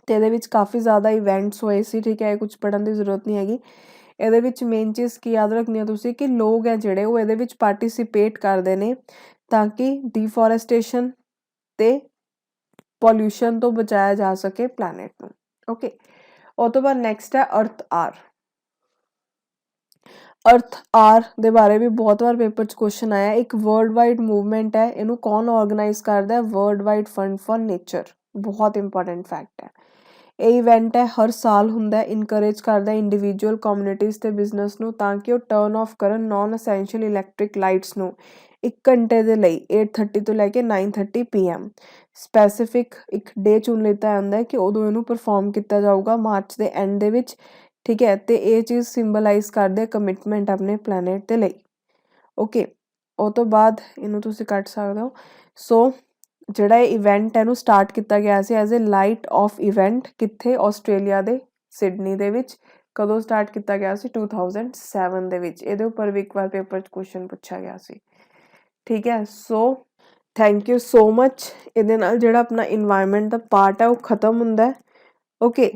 ਤੇ ਇਹਦੇ ਵਿੱਚ ਕਾਫੀ ਜ਼ਿਆਦਾ ਇਵੈਂਟਸ ਹੋਏ ਸੀ। ਠੀਕ ਹੈ, ਕੁਝ ਪੜ੍ਹਨ ਦੀ ਜ਼ਰੂਰਤ ਨਹੀਂ ਹੈਗੀ। ਇਹਦੇ ਵਿੱਚ ਮੇਨ ਚੀਜ਼ ਕੀ ਯਾਦ ਰੱਖਣੀ ਹੈ ਤੁਸੀਂ ਕਿ ਲੋਕ ਹੈ ਜਿਹੜੇ ਉਹ ਇਹਦੇ ਵਿੱਚ ਪਾਰਟੀਸਿਪੇਟ ਕਰਦੇ ਨੇ ਤਾਂ ਕਿ ਡੀਫੋਰੈਸਟੇਸ਼ਨ ਤੇ ਪੋਲਿਊਸ਼ਨ ਤੋਂ ਬਚਾਇਆ ਜਾ ਸਕੇ ਪਲੈਨਟ ਨੂੰ। ਓਕੇ, ਉਹ ਤੋਂ ਬਾਅਦ ਨੈਕਸਟ ਹੈ ਅਰਥ ਆਰ ਦੇ ਬਾਰੇ ਵੀ ਬਹੁਤ ਵਾਰ ਪੇਪਰ 'ਚ ਕੁਐਸਚਨ ਆਇਆ। ਇੱਕ ਵਰਲਡ ਵਾਈਡ ਮੂਵਮੈਂਟ ਹੈ, ਇਹਨੂੰ ਕੌਣ ਆਰਗੇਨਾਈਜ਼ ਕਰਦਾ ਹੈ, world wide fund for nature. ਬਹੁਤ ਇੰਪੋਰਟੈਂਟ ਫੈਕਟ ਹੈ। ਇਹ ਇਵੈਂਟ ਹੈ ਹਰ ਸਾਲ ਹੁੰਦਾ, ਇਨਕਰੇਜ ਕਰਦਾ ਇੰਡੀਵਿਜੂਅਲ ਕਮਿਊਨਿਟੀਜ਼ ਤੇ ਬਿਜ਼ਨਸ ਨੂੰ ਤਾਂ ਕਿ ਉਹ ਟਰਨ ਆਫ ਕਰਨ ਨਾਨ ਅਸੈਂਸ਼ੀਅਲ ਇਲੈਕਟ੍ਰਿਕ ਲਾਈਟਸ ਨੂੰ 1 ਘੰਟੇ ਦੇ ਲਈ 8:30 ਤੋਂ ਲੈ ਕੇ 9:30 PM ਸਪੈਸੀਫਿਕ ਇੱਕ ਡੇ ਚੁਣ ਲਿੱਤਾ ਜਾਂਦਾ ਕਿ ਉਦੋਂ ਇਹਨੂੰ ਪਰਫੋਰਮ ਕੀਤਾ ਜਾਊਗਾ ਮਾਰਚ ਦੇ ਐਂਡ ਦੇ ਵਿੱਚ। ਠੀਕ ਹੈ, ਤੇ ਇਹ ਚੀਜ਼ ਸਿੰਬਲਾਈਜ਼ ਕਰਦੇ ਕਮਿਟਮੈਂਟ ਆਪਣੇ ਪਲੈਨਟ ਦੇ ਲਈ। ਓਕੇ, ਉਹ ਤੋਂ ਬਾਅਦ ਇਹਨੂੰ ਤੁਸੀਂ ਕੱਟ ਸਕਦੇ ਹੋ। ਸੋ ਜਿਹੜਾ ਇਹ ਇਵੈਂਟ ਇਹਨੂੰ ਸਟਾਰਟ ਕੀਤਾ ਗਿਆ ਸੀ as a light off event, ਕਿੱਥੇ, ਆਸਟ੍ਰੇਲੀਆ ਦੇ ਸਿਡਨੀ ਦੇ ਵਿੱਚ। ਕਦੋਂ ਸਟਾਰਟ ਕੀਤਾ ਗਿਆ ਸੀ, 2007 ਦੇ ਵਿੱਚ। ਇਹਦੇ ਉੱਪਰ ਵੀ ਇੱਕ ਵਾਰ ਪੇਪਰ 'ਚ ਕੁਐਸਚਨ ਪੁੱਛਿਆ ਗਿਆ ਸੀ। ਠੀਕ ਹੈ, so thank you so much. ਇਹਦੇ ਨਾਲ ਜਿਹੜਾ ਆਪਣਾ ਇਨਵਾਇਰਨਮੈਂਟ ਦਾ ਪਾਰਟ ਹੈ ਉਹ ਖਤਮ ਹੁੰਦਾ ਹੈ। ਓਕੇ।